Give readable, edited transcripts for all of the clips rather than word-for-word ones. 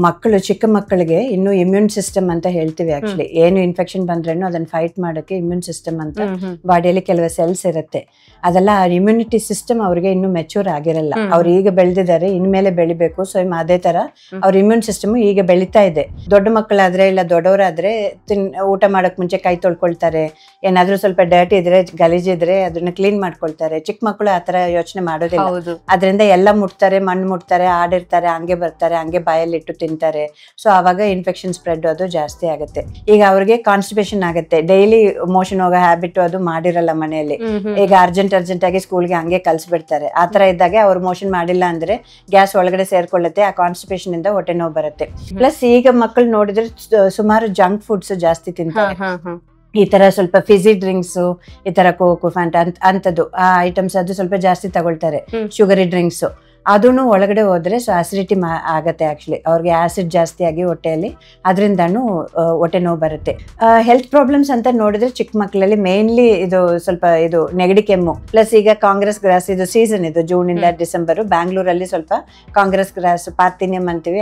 ಮಕ್ಕಳು ಚಿಕ್ಕ ಮಕ್ಕಳಿಗೆ ಇನ್ನು ಇಮ್ಯೂನ್ ಸಿಸ್ಟಮ್ ಅಂತ ಹೇಳ್ತೀವಿ. ಆಕ್ಚುಲಿ ಏನು ಇನ್ಫೆಕ್ಷನ್ ಬಂದ್ರೇನು ಅದನ್ನ ಫೈಟ್ ಮಾಡೋಕೆ ಇಮ್ಯೂನ್ ಸಿಸ್ಟಮ್ ಅಂತ ಬಾಡಿಯಲ್ಲಿ ಕೆಲವು ಸೆಲ್ಸ್ ಇರುತ್ತೆ. ಅದೆಲ್ಲ ಇಮ್ಯುನಿಟಿ ಸಿಸ್ಟಮ್ ಅವ್ರಿಗೆ ಇನ್ನು ಮೆಚೂರ್ ಆಗಿರಲ್ಲ. ಅವ್ರು ಈಗ ಬೆಳೆದಿದ್ದಾರೆ, ಇನ್ಮೇಲೆ ಬೆಳಿಬೇಕು. ಸೊ ಅದೇ ತರ ಅವ್ರ ಇಮ್ಯೂನ್ ಸಿಸ್ಟಮ್ ಈಗ ಬೆಳೀತಾ ಇದೆ. ದೊಡ್ಡ ಮಕ್ಕಳಾದ್ರೆ ಇಲ್ಲ ದೊಡ್ಡವರಾದ್ರೆ ಊಟ ಮಾಡಕ್ ಮುಂಚೆ ಕೈ ತೊಳ್ಕೊಳ್ತಾರೆ, ಏನಾದ್ರೂ ಸ್ವಲ್ಪ ಡರ್ಟ್ ಇದ್ರೆ ಗಲೀಜಿದ್ರೆ ಅದನ್ನ ಕ್ಲೀನ್ ಮಾಡ್ಕೊಳ್ತಾರೆ. ಚಿಕ್ಕ ಮಕ್ಕಳು ಆತರ ಯೋಚನೆ ಮಾಡೋದಿಲ್ಲ. ಅದರಿಂದ ಎಲ್ಲ ಮುಟ್ತಾರೆ, ಮಣ್ಣು ಮುಟ್ತಾರೆ, ಆಡಿರ್ತಾರೆ, ಹಂಗೆ ಬರ್ತಾರೆ, ಹಂಗೆ ಬಾಯಲ್ಲಿ ಇಟ್ಟು ತಿಂತಾರೆ. ಸೊ ಅವಾಗ ಇನ್ಫೆಕ್ಷನ್ ಸ್ಪ್ರೆಡ್ ಅದು ಜಾಸ್ತಿ ಆಗುತ್ತೆ. ಈಗ ಅವ್ರಿಗೆ ಕಾನ್ಸ್ಟಿಪೇಷನ್ ಆಗುತ್ತೆ, ಡೈಲಿ ಮೋಷನ್ ಹೋಗೋ ಹ್ಯಾಬಿಟ್ ಅದು ಮಾಡಿರಲ್ಲ ಮನೆಯಲ್ಲಿ. ಈಗ ಅರ್ಜೆಂಟ್ ಆಗಿ ಸ್ಕೂಲ್ಗೆ ಹಂಗೆ ಕಲ್ಸ್ಬಿಡ್ತಾರೆ. ಆತರ ಇದ್ದಾಗ ಅವ್ರು ಮೋಷನ್ ಮಾಡಿಲ್ಲ ಅಂದ್ರೆ ಗ್ಯಾಸ್ ಒಳಗಡೆ ಸೇರ್ಕೊಳ್ಳುತ್ತೆ, ಆ ಕಾನ್ಸ್ಟಿಪೇಷನ್ ಇಂದ ಹೊಟ್ಟೆ ನೋವು ಬರುತ್ತೆ. ಪ್ಲಸ್ ಈಗ ಮಕ್ಕಳು ನೋಡಿದ್ರೆ ಸುಮಾರು ಜಂಕ್ ಫುಡ್ಸ್ ಜಾಸ್ತಿ ತಿಂತಾರೆ. ಈ ತರ ಸ್ವಲ್ಪ ಫಿಸಿ ಡ್ರಿಂಕ್ಸ್, ಈ ತರ ಕೋಕು ಫ್ಯಾಂಟಾ ಅಂತದ್ದು ಆ ಐಟಮ್ಸ್ ಅದು ಸ್ವಲ್ಪ ಜಾಸ್ತಿ ತಗೊಳ್ತಾರೆ. ಶುಗರಿ ಡ್ರಿಂಕ್ಸ್ ಅದನ್ನು ಒಳಗಡೆ ಹೋದ್ರೆ ಸೊ ಆಸಿಡಿಟಿ ಆಗತ್ತೆ. ಆಕ್ಚುಲಿ ಅವ್ರಿಗೆ ಆಸಿಡ್ ಜಾಸ್ತಿ ಆಗಿ ಹೊಟ್ಟೆಯಲ್ಲಿ, ಅದರಿಂದನೂ ಹೊಟ್ಟೆ ನೋವು ಬರುತ್ತೆ. ಹೆಲ್ತ್ ಪ್ರಾಬ್ಲಮ್ಸ್ ಅಂತ ನೋಡಿದ್ರೆ ಚಿಕ್ಕ ಮಕ್ಕಳಲ್ಲಿ ಮೇನ್ಲಿ ಇದು ಸ್ವಲ್ಪ ಇದು ನೆಗಡಿ ಕೆಮ್ಮು. ಪ್ಲಸ್ ಈಗ ಕಾಂಗ್ರೆಸ್ ಗ್ರಾಸ್ ಇದು ಸೀಸನ್, ಇದು ಜೂನ್ ಇಂದ ಡಿಸೆಂಬರ್ ಬ್ಯಾಂಗ್ಳೂರಲ್ಲಿ ಸ್ವಲ್ಪ ಕಾಂಗ್ರೆಸ್ ಗ್ರಾಸ್ ಪಾರ್ಥಿನಿಯಂ ಅಂತೀವಿ,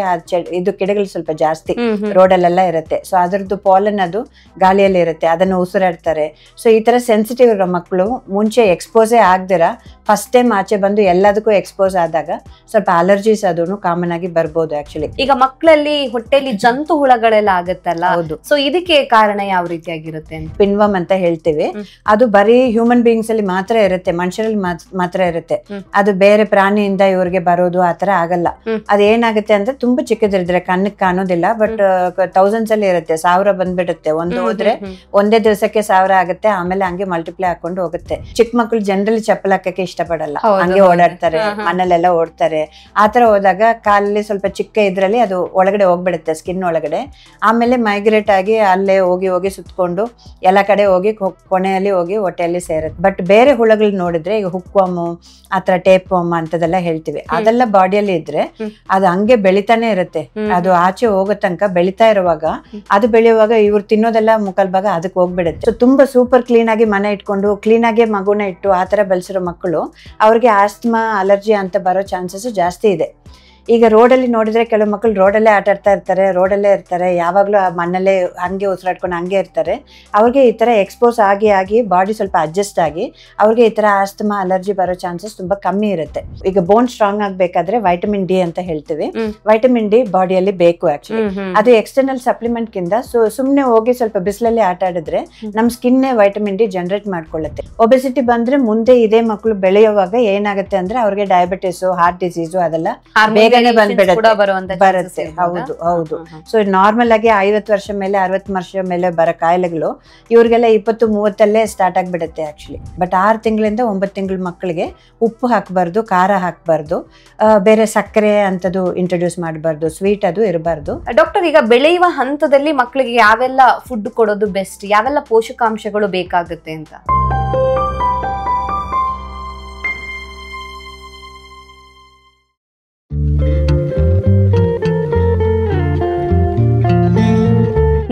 ಇದು ಗಿಡಗಳು ಸ್ವಲ್ಪ ಜಾಸ್ತಿ ರೋಡಲ್ಲೆಲ್ಲ ಇರುತ್ತೆ. ಸೊ ಅದರದ್ದು ಪಾಲನ್ ಅದು ಗಾಳಿಯಲ್ಲಿ ಇರುತ್ತೆ, ಅದನ್ನು ಉಸಿರಾಡ್ತಾರೆ. ಸೊ ಈ ತರ ಸೆನ್ಸಿಟಿವ್ ಇರೋ ಮಕ್ಕಳು ಮುಂಚೆ ಎಕ್ಸ್ಪೋಸೇ ಆಗ್ದಿರ ಫಸ್ಟ್ ಟೈಮ್ ಆಚೆ ಬಂದು ಎಲ್ಲದಕ್ಕೂ ಎಕ್ಸ್ಪೋಸ್ ಆದಾಗ ಸ್ವಲ್ಪ ಅಲರ್ಜೀಸ್ ಅದನ್ನು ಕಾಮನ್ ಆಗಿ ಬರ್ಬೋದು. ಆಕ್ಚುಲಿ ಈಗ ಮಕ್ಕಳಲ್ಲಿ ಹೊಟ್ಟೆಲಿ ಜಂತು ಹುಳಗಳೆಲ್ಲ ಆಗುತ್ತಲ್ಲ, ಸೊ ಇದಕ್ಕೆ ಕಾರಣ ಯಾವ ರೀತಿಯಾಗಿರುತ್ತೆ? ಪಿನ್ವಮ್ ಅಂತ ಹೇಳ್ತೀವಿ. ಅದು ಬರೀ ಹ್ಯೂಮನ್ ಬೀಯಿಂಗ್ಸ್ ಅಲ್ಲಿ ಮಾತ್ರ ಇರುತ್ತೆ, ಮನುಷ್ಯರಲ್ಲಿ ಮಾತ್ರ ಇರುತ್ತೆ. ಅದು ಬೇರೆ ಪ್ರಾಣಿಯಿಂದ ಇವ್ರಿಗೆ ಬರೋದು ಆತರ ಆಗಲ್ಲ. ಅದೇನಾಗುತ್ತೆ ಅಂದ್ರೆ ತುಂಬಾ ಚಿಕ್ಕದಿರಿದ್ರೆ ಕಣ್ಣಿಗೆ ಕಾಣೋದಿಲ್ಲ, ಬಟ್ ಥೌಸಂಡ್ಸ್ ಅಲ್ಲಿ ಇರುತ್ತೆ, 1000 ಬಂದ್ಬಿಡುತ್ತೆ. ಒಂದು ಹೋದ್ರೆ ಒಂದೇ ದಿವಸಕ್ಕೆ 1000 ಆಗುತ್ತೆ, ಆಮೇಲೆ ಹಂಗೆ ಮಲ್ಟಿಪ್ಲೈ ಹಾಕೊಂಡು ಹೋಗುತ್ತೆ. ಚಿಕ್ಕ ಮಕ್ಳು ಜನರಲಿ ಚಪ್ಪಲ್ ಹಾಕಕ್ಕೆ ಇಷ್ಟಪಡಲ್ಲ, ಹಂಗೆ ಓಡಾಡ್ತಾರೆ, ಮಣ್ಣಲ್ಲೆಲ್ಲ ಓಡ್ತಾರೆ. ಆತರ ಹೋದಾಗ ಕಾಲಲ್ಲಿ ಸ್ವಲ್ಪ ಚಿಕ್ಕ ಇದ್ರಲ್ಲಿ ಅದು ಒಳಗಡೆ ಹೋಗ್ಬಿಡುತ್ತೆ, ಸ್ಕಿನ್ ಒಳಗಡೆ. ಆಮೇಲೆ ಮೈಗ್ರೇಟ್ ಆಗಿ ಅಲ್ಲೇ ಹೋಗಿ ಸುತ್ಕೊಂಡು ಎಲ್ಲ ಕಡೆ ಹೋಗಿ ಕೊನೆಯಲ್ಲಿ ಹೋಗಿ ಹೊಟ್ಟೆಯಲ್ಲಿ ಸೇರುತ್ತೆ. ಬಟ್ ಬೇರೆ ಹುಳಗಳು ನೋಡಿದ್ರೆ ಈಗ ಹುಕ್ವಾಮು ಆತರ ಟೇಪ್ ವಾಮ್ ಅಂತದೆಲ್ಲ ಹೇಳ್ತೀವಿ, ಅದೆಲ್ಲ ಬಾಡಿಯಲ್ಲಿ ಇದ್ರೆ ಅದು ಹಂಗೆ ಬೆಳಿತಾನೆ ಇರುತ್ತೆ. ಅದು ಆಚೆ ಹೋಗೋ ತನಕ ಬೆಳಿತಾ ಇರುವಾಗ, ಅದು ಬೆಳೆಯುವಾಗ ಇವ್ರು ತಿನ್ನೋದೆಲ್ಲ ಮುಕ್ಕಲ್ ಭಾಗ ಅದಕ್ಕೆ ಹೋಗ್ಬಿಡುತ್ತೆ. ಸೊ ತುಂಬಾ ಸೂಪರ್ ಕ್ಲೀನ್ ಆಗಿ ಮನೆ ಇಟ್ಕೊಂಡು ಕ್ಲೀನ್ ಆಗಿ ಮಗುನ ಇಟ್ಟು ಆತರ ಬೆಳೆಸಿರೋ ಮಕ್ಕಳು ಅವ್ರಿಗೆ ಆಸ್ತಮಾ ಅಲರ್ಜಿ ಅಂತ ಬರೋ ಚಾನ್ಸಸ್ ಜಾಸ್ತಿ ಇದೆ. ಈಗ ರೋಡಲ್ಲಿ ನೋಡಿದ್ರೆ ಕೆಲವು ಮಕ್ಕಳು ರೋಡಲ್ಲೇ ಆಟ ಆಡ್ತಾ ಇರ್ತಾರೆ, ರೋಡಲ್ಲೇ ಇರ್ತಾರೆ, ಯಾವಾಗಲೂ ಆ ಮಣ್ಣಲ್ಲೇ ಹಂಗೆ ಉಸಿರಾಡ್ಕೊಂಡು ಹಂಗೆ ಇರ್ತಾರೆ. ಅವ್ರಿಗೆ ಈ ಥರ ಎಕ್ಸ್ಪೋಸ್ ಆಗಿ ಬಾಡಿ ಸ್ವಲ್ಪ ಅಡ್ಜಸ್ಟ್ ಆಗಿ ಅವ್ರಿಗೆ ಈ ಥರ ಆಸ್ತಮಾ ಅಲರ್ಜಿ ಬರೋ ಚಾನ್ಸಸ್ ತುಂಬ ಕಮ್ಮಿ ಇರುತ್ತೆ. ಈಗ ಬೋನ್ ಸ್ಟ್ರಾಂಗ್ ಆಗಬೇಕಾದ್ರೆ ವೈಟಮಿನ್ ಡಿ ಅಂತ ಹೇಳ್ತೀವಿ, ವೈಟಮಿನ್ ಡಿ ಬಾಡಿಯಲ್ಲಿ ಬೇಕು. ಆಕ್ಚುಲಿ ಅದು ಎಕ್ಸ್ಟರ್ನಲ್ ಸಪ್ಲಿಮೆಂಟ್ ಕಿಂತ ಸುಮ್ಮನೆ ಹೋಗಿ ಸ್ವಲ್ಪ ಬಿಸಿಲಲ್ಲಿ ಆಟ ಆಡಿದ್ರೆ ನಮ್ಮ ಸ್ಕಿನ್ನೇ ವೈಟಮಿನ್ ಡಿ ಜನರೇಟ್ ಮಾಡ್ಕೊಳ್ಳುತ್ತೆ. ಒಬೆಸಿಟಿ ಬಂದ್ರೆ ಮುಂದೆ ಇದೇ ಮಕ್ಕಳು ಬೆಳೆಯುವಾಗ ಏನಾಗುತ್ತೆ ಅಂದ್ರೆ ಅವ್ರಿಗೆ ಡಯಾಬಿಟಿಸು, ಹಾರ್ಟ್ ಡಿಸೀಸು ಅದೆಲ್ಲ ಬೇಗ ಬರುತ್ತೆ. ಹೌದು. ಸೊ ನಾರ್ಮಲ್ ಆಗಿ 50 ವರ್ಷ ಮೇಲೆ 60 ವರ್ಷ ಮೇಲೆ ಬರೋ ಕಾಯಿಲೆಗಳು ಇವ್ರಿಗೆಲ್ಲ 20-30 ಸ್ಟಾರ್ಟ್ ಆಗ್ಬಿಡುತ್ತೆ ಆಕ್ಚುಲಿ. ಬಟ್ 6 ತಿಂಗಳಿಂದ 9 ತಿಂಗಳ ಮಕ್ಕಳಿಗೆ ಉಪ್ಪು ಹಾಕಬಾರ್ದು, ಖಾರ ಹಾಕಬಾರ್ದು, ಬೇರೆ ಸಕ್ಕರೆ ಅಂತದ್ದು ಇಂಟ್ರೊಡ್ಯೂಸ್ ಮಾಡಬಾರ್ದು, ಸ್ವೀಟ್ ಅದು ಇರಬಾರ್ದು. ಡಾಕ್ಟರ್, ಈಗ ಬೆಳೆಯುವ ಹಂತದಲ್ಲಿ ಮಕ್ಕಳಿಗೆ ಯಾವೆಲ್ಲ ಫುಡ್ ಕೊಡೋದು ಬೆಸ್ಟ್, ಯಾವೆಲ್ಲ ಪೋಷಕಾಂಶಗಳು ಬೇಕಾಗುತ್ತೆ ಅಂತ?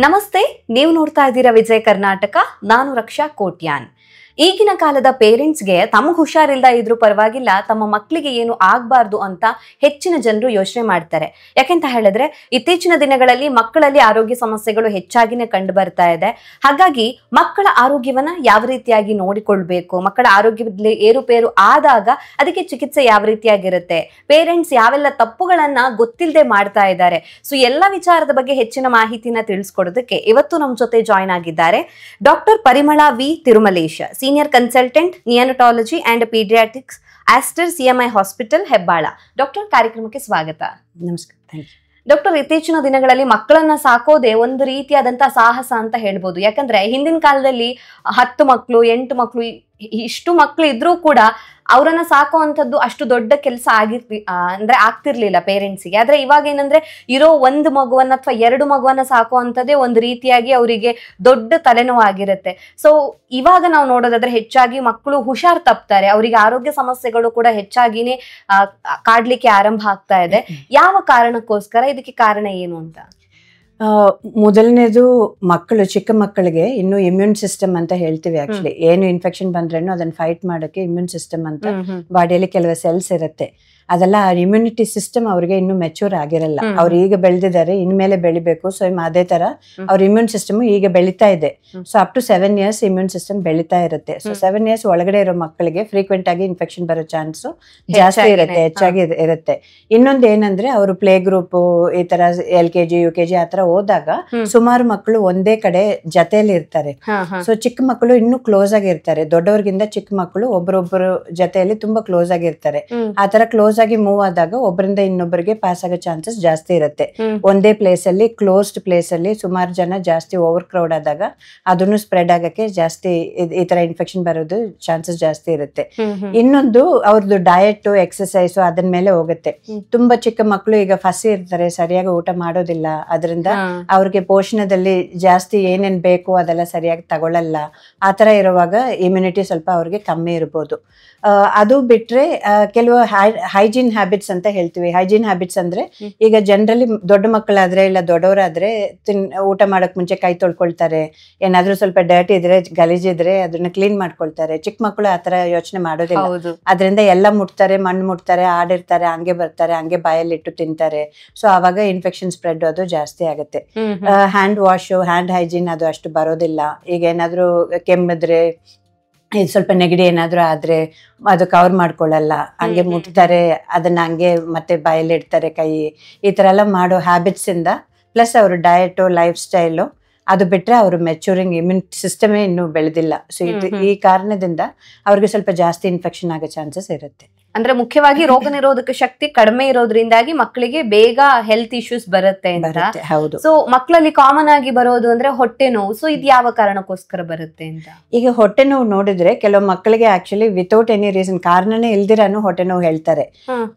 ನಮಸ್ತೆ, ನೀವು ನೋಡ್ತಾ ಇದ್ದೀರಾ ವಿಜಯ ಕರ್ನಾಟಕ. ನಾನು ರಕ್ಷಾ ಕೋಟ್ಯಾನ್. ಈಗಿನ ಕಾಲದ ಪೇರೆಂಟ್ಸ್ಗೆ ತಮಗೆ ಹುಷಾರಿಲ್ಲದ ಇದ್ರೂ ಪರವಾಗಿಲ್ಲ, ತಮ್ಮ ಮಕ್ಕಳಿಗೆ ಏನು ಆಗಬಾರ್ದು ಅಂತ ಹೆಚ್ಚಿನ ಜನರು ಯೋಚನೆ ಮಾಡ್ತಾರೆ. ಯಾಕೆಂತ ಹೇಳಿದ್ರೆ ಇತ್ತೀಚಿನ ದಿನಗಳಲ್ಲಿ ಮಕ್ಕಳಲ್ಲಿ ಆರೋಗ್ಯ ಸಮಸ್ಯೆಗಳು ಹೆಚ್ಚಾಗಿನೇ ಕಂಡು ಬರ್ತಾ ಇದೆ. ಹಾಗಾಗಿ ಮಕ್ಕಳ ಆರೋಗ್ಯವನ್ನ ಯಾವ ರೀತಿಯಾಗಿ ನೋಡಿಕೊಳ್ಬೇಕು, ಮಕ್ಕಳ ಆರೋಗ್ಯದಲ್ಲಿ ಏರುಪೇರು ಆದಾಗ ಅದಕ್ಕೆ ಚಿಕಿತ್ಸೆ ಯಾವ ರೀತಿಯಾಗಿರುತ್ತೆ, ಪೇರೆಂಟ್ಸ್ ಯಾವೆಲ್ಲ ತಪ್ಪುಗಳನ್ನ ಗೊತ್ತಿಲ್ಲದೆ ಮಾಡ್ತಾ ಇದ್ದಾರೆ, ಸೊ ಎಲ್ಲ ವಿಚಾರದ ಬಗ್ಗೆ ಹೆಚ್ಚಿನ ಮಾಹಿತಿನ ತಿಳಿಸ್ಕೊಡೋದಕ್ಕೆ ಇವತ್ತು ನಮ್ಮ ಜೊತೆ ಜಾಯ್ನ್ ಆಗಿದ್ದಾರೆ doctor Parimala V Tirumalesh, senior consultant neonatology and paediatrics, Aster CMI hospital, Hebbal. Doctor, ಕಾರ್ಯಕ್ರಮಕ್ಕೆ ಸ್ವಾಗತ. ನಮಸ್ಕಾರ. Thank you. ಡಾಕ್ಟರ್, ಇತ್ತೀಚಿನ ದಿನಗಳಲ್ಲಿ ಮಕ್ಕಳನ್ನ ಸಾಕೋದೆ ಒಂದು ರೀತಿಯಾದಂತಹ ಸಾಹಸ ಅಂತ ಹೇಳ್ಬೋದು. ಯಾಕಂದ್ರೆ ಹಿಂದಿನ ಕಾಲದಲ್ಲಿ 10 ಮಕ್ಕಳು 8 ಮಕ್ಕಳು ಇಷ್ಟು ಮಕ್ಕಳು ಇದ್ರೂ ಕೂಡ ಅವರನ್ನ ಸಾಕುವಂಥದ್ದು ಅಷ್ಟು ದೊಡ್ಡ ಕೆಲಸ ಆಗ್ತಿರ್ಲಿಲ್ಲ ಪೇರೆಂಟ್ಸಿಗೆ. ಆದ್ರೆ ಇವಾಗ ಏನಂದ್ರೆ ಇರೋ ಒಂದು ಮಗುವನ್ನ ಅಥವಾ 2 ಮಗುವನ್ನ ಸಾಕುವಂಥದ್ದೇ ಒಂದು ರೀತಿಯಾಗಿ ಅವರಿಗೆ ದೊಡ್ಡ ತಲೆನೋವಾಗಿರುತ್ತೆ. ಸೊ ಇವಾಗ ನಾವು ನೋಡೋದಾದ್ರೆ ಹೆಚ್ಚಾಗಿ ಮಕ್ಕಳು ಹುಷಾರ್ ತಪ್ತಾರೆ, ಅವರಿಗೆ ಆರೋಗ್ಯ ಸಮಸ್ಯೆಗಳು ಕೂಡ ಹೆಚ್ಚಾಗಿನೇ ಕಾಡ್ಲಿಕ್ಕೆ ಆರಂಭ ಆಗ್ತಾ ಇದೆ. ಯಾವ ಕಾರಣಕ್ಕೋಸ್ಕರ, ಇದಕ್ಕೆ ಕಾರಣ ಏನು ಅಂತ? ಮೊದಲನೇದು ಮಕ್ಕಳು ಚಿಕ್ಕ ಮಕ್ಕಳಿಗೆ ಇನ್ನು ಇಮ್ಯೂನ್ ಸಿಸ್ಟಮ್ ಅಂತ ಹೇಳ್ತೀವಿ. ಆಕ್ಚುಲಿ ಏನು ಇನ್ಫೆಕ್ಷನ್ ಬಂದ್ರೇನು ಅದನ್ನ ಫೈಟ್ ಮಾಡೋಕೆ ಇಮ್ಯೂನ್ ಸಿಸ್ಟಮ್ ಅಂತ ಬಾಡಿಯಲ್ಲಿ ಕೆಲವು ಸೆಲ್ಸ್ ಇರುತ್ತೆ. ಅದೆಲ್ಲ ಇಮ್ಯುನಿಟಿ ಸಿಸ್ಟಮ್ ಅವ್ರಿಗೆ ಇನ್ನು ಮೆಚೂರ್ ಆಗಿರಲ್ಲ. ಅವ್ರು ಈಗ ಬೆಳೆದಿದ್ದಾರೆ, ಇನ್ಮೇಲೆ ಬೆಳಿಬೇಕು. ಸೊ ಅದೇ ತರ ಅವ್ರ ಇಮ್ಯೂನ್ ಸಿಸ್ಟಮ್ ಈಗ ಬೆಳೀತಾ ಇದೆ. So up to 7 years immune system ಬೆಳೀತಾ ಇರುತ್ತೆ. ಸೊ 7 years ಒಳಗಡೆ ಇರೋ ಮಕ್ಕಳಿಗೆ ಫ್ರೀಕ್ವೆಂಟ್ ಆಗಿ ಇನ್ಫೆಕ್ಷನ್ ಬರೋ ಚಾನ್ಸ್ ಜಾಸ್ತಿ ಇರುತ್ತೆ, ಹೆಚ್ಚಾಗಿ ಇರುತ್ತೆ. ಇನ್ನೊಂದು ಏನಂದ್ರೆ ಅವರು ಪ್ಲೇ ಗ್ರೂಪ್ ಈ ತರ LKG UKG ಆತರ ಹೋದಾಗ ಸುಮಾರು ಮಕ್ಕಳು ಒಂದೇ ಕಡೆ ಜೊತೆಯಲ್ಲಿ ಇರ್ತಾರೆ. ಸೊ ಚಿಕ್ಕ ಮಕ್ಕಳು ಇನ್ನೂ ಕ್ಲೋಸ್ ಆಗಿ ಇರ್ತಾರೆ. ದೊಡ್ಡವ್ರಿಗಿಂತ ಚಿಕ್ಕ ಮಕ್ಕಳು ಒಬ್ಬರೊಬ್ಬರು ಜೊತೆಯಲ್ಲಿ ತುಂಬಾ ಕ್ಲೋಸ್ ಆಗಿರ್ತಾರೆ. ಆತರ ಕ್ಲೋಸ್ ಆಗಿ ಮೂವ್ ಆದಾಗ ಒಬ್ಬರಿಂದ ಇನ್ನೊಬ್ಬರಿಗೆ ಪಾಸ್ ಆಗೋ ಚಾನ್ಸಸ್ ಜಾಸ್ತಿ ಇರುತ್ತೆ. ಒಂದೇ ಪ್ಲೇಸ್ ಅಲ್ಲಿ ಕ್ಲೋಸ್ಡ್ ಪ್ಲೇಸ್ ಅಲ್ಲಿ ಸುಮಾರು ಜನ ಜಾಸ್ತಿ ಓವರ್ ಕ್ರೌಡ್ ಆದಾಗ ಅದನ್ನು ಸ್ಪ್ರೆಡ್ ಆಗಕ್ಕೆ ಜಾಸ್ತಿ ಈ ತರ ಇನ್ಫೆಕ್ಷನ್ ಬರೋದು ಚಾನ್ಸಸ್ ಜಾಸ್ತಿ ಇರುತ್ತೆ. ಇನ್ನೊಂದು ಅವ್ರದ್ದು ಡಯಟ್ ಎಕ್ಸರ್ಸೈಸ್ ಅದನ್ ಮೇಲೆ ಹೋಗುತ್ತೆ. ತುಂಬಾ ಚಿಕ್ಕ ಮಕ್ಕಳು ಈಗ ಫಸಿ ಇರ್ತಾರೆ, ಸರಿಯಾಗಿ ಊಟ ಮಾಡೋದಿಲ್ಲ, ಅದರಿಂದ ಅವ್ರಿಗೆ ಪೋಷಣದಲ್ಲಿ ಜಾಸ್ತಿ ಏನೇನ್ ಬೇಕು ಅದೆಲ್ಲ ಸರಿಯಾಗಿ ತಗೊಳ್ಳಲ್ಲ. ಆತರ ಇರುವಾಗ ಇಮ್ಯುನಿಟಿ ಸ್ವಲ್ಪ ಅವ್ರಿಗೆ ಕಮ್ಮಿ ಇರ್ಬೋದು. ಅದು ಬಿಟ್ರೆ ಕೆಲವು ಹೈಜೀನ್ ಹ್ಯಾಬಿಟ್ಸ್ ಅಂತ ಹೇಳ್ತೀವಿ. ಹೈಜೀನ್ ಹ್ಯಾಬಿಟ್ಸ್ ಅಂದ್ರೆ ಈಗ ಜನರಲಿ ದೊಡ್ಡ ಮಕ್ಕಳಾದ್ರೆ ಇಲ್ಲ ದೊಡ್ಡವರಾದ್ರೆ ಊಟ ಮಾಡಕ್ ಮುಂಚೆ ಕೈ ತೊಳ್ಕೊಳ್ತಾರೆ, ಏನಾದ್ರೂ ಸ್ವಲ್ಪ ಡರ್ಟ್ ಇದ್ರೆ ಗಲೀಜಿದ್ರೆ ಅದನ್ನ ಕ್ಲೀನ್ ಮಾಡ್ಕೊಳ್ತಾರೆ. ಚಿಕ್ಕ ಮಕ್ಕಳು ಆತರ ಯೋಚನೆ ಮಾಡೋದಿಲ್ಲ. ಅದರಿಂದ ಎಲ್ಲ ಮುಟ್ತಾರೆ, ಮಣ್ಣು ಮುಟ್ತಾರೆ, ಆಡಿರ್ತಾರೆ, ಹಂಗೆ ಬರ್ತಾರೆ, ಹಂಗೆ ಬಾಯಲ್ಲಿ ಇಟ್ಟು ತಿಂತಾರೆ. ಸೊ ಅವಾಗ ಇನ್ಫೆಕ್ಷನ್ ಸ್ಪ್ರೆಡ್ ಅದು ಜಾಸ್ತಿ ಆಗುತ್ತೆ. ಹ್ಯಾಂಡ್ ವಾಶ್, ಹ್ಯಾಂಡ್ ಹೈಜೀನ್ ಅದು ಅಷ್ಟು ಬರೋದಿಲ್ಲ. ಈಗ ಏನಾದ್ರೂ ಕೆಮ್ಮಿದ್ರೆ ಇದು ಸ್ವಲ್ಪ ನೆಗಡಿ ಏನಾದ್ರು ಆದ್ರೆ ಅದು ಕವರ್ ಮಾಡ್ಕೊಳ್ಳಲ್ಲ, ಹಂಗೆ ಮುಟ್ತಾರೆ, ಅದನ್ನ ಹಂಗೆ ಮತ್ತೆ ಬಾಯಲ್ಲಿ ಇಡ್ತಾರೆ ಕೈ. ಈ ತರ ಎಲ್ಲ ಮಾಡೋ ಹ್ಯಾಬಿಟ್ಸ್ ಇಂದ ಪ್ಲಸ್ ಅವ್ರ ಡಯಟ್ ಲೈಫ್ ಸ್ಟೈಲು ಅದು ಬಿಟ್ರೆ ಅವರು ಮೆಚೂರಿಂಗ್ ಇಮ್ಯೂನ್ ಸಿಸ್ಟಮೇ ಇನ್ನೂ ಬೆಳೆದಿಲ್ಲ. ಸೊ ಈ ಕಾರಣದಿಂದ ಅವ್ರಿಗೆ ಸ್ವಲ್ಪ ಜಾಸ್ತಿ ಇನ್ಫೆಕ್ಷನ್ ಆಗೋ ಚಾನ್ಸಸ್ ಇರುತ್ತೆ. ಅಂದ್ರೆ ಮುಖ್ಯವಾಗಿ ರೋಗ ನಿರೋಧಕ ಶಕ್ತಿ ಕಡಿಮೆ ಇರೋದ್ರಿಂದಾಗಿ ಮಕ್ಕಳಿಗೆ ಬೇಗ ಹೆಲ್ತ್ ಇಶ್ಯೂಸ್ ಬರುತ್ತೆ ಅಂತ. ಹೌದು. ಸೊ ಮಕ್ಕಳಲ್ಲಿ ಕಾಮನ್ ಆಗಿ ಬರೋದು ಅಂದ್ರೆ ಹೊಟ್ಟೆ ನೋವು. ಸೊ ಇದು ಯಾವ ಕಾರಣಕ್ಕೋಸ್ಕರ ಬರುತ್ತೆ ಅಂತ? ಈಗ ಹೊಟ್ಟೆ ನೋವು ನೋಡಿದ್ರೆ ಕೆಲವು ಮಕ್ಕಳಿಗೆ ಆಕ್ಚುಲಿ ವಿತೌಟ್ ಎನಿ ರೀಸನ್, ಕಾರಣನೇ ಇಲ್ದಿರಾನು ಹೊಟ್ಟೆ ನೋವು ಹೇಳ್ತಾರೆ.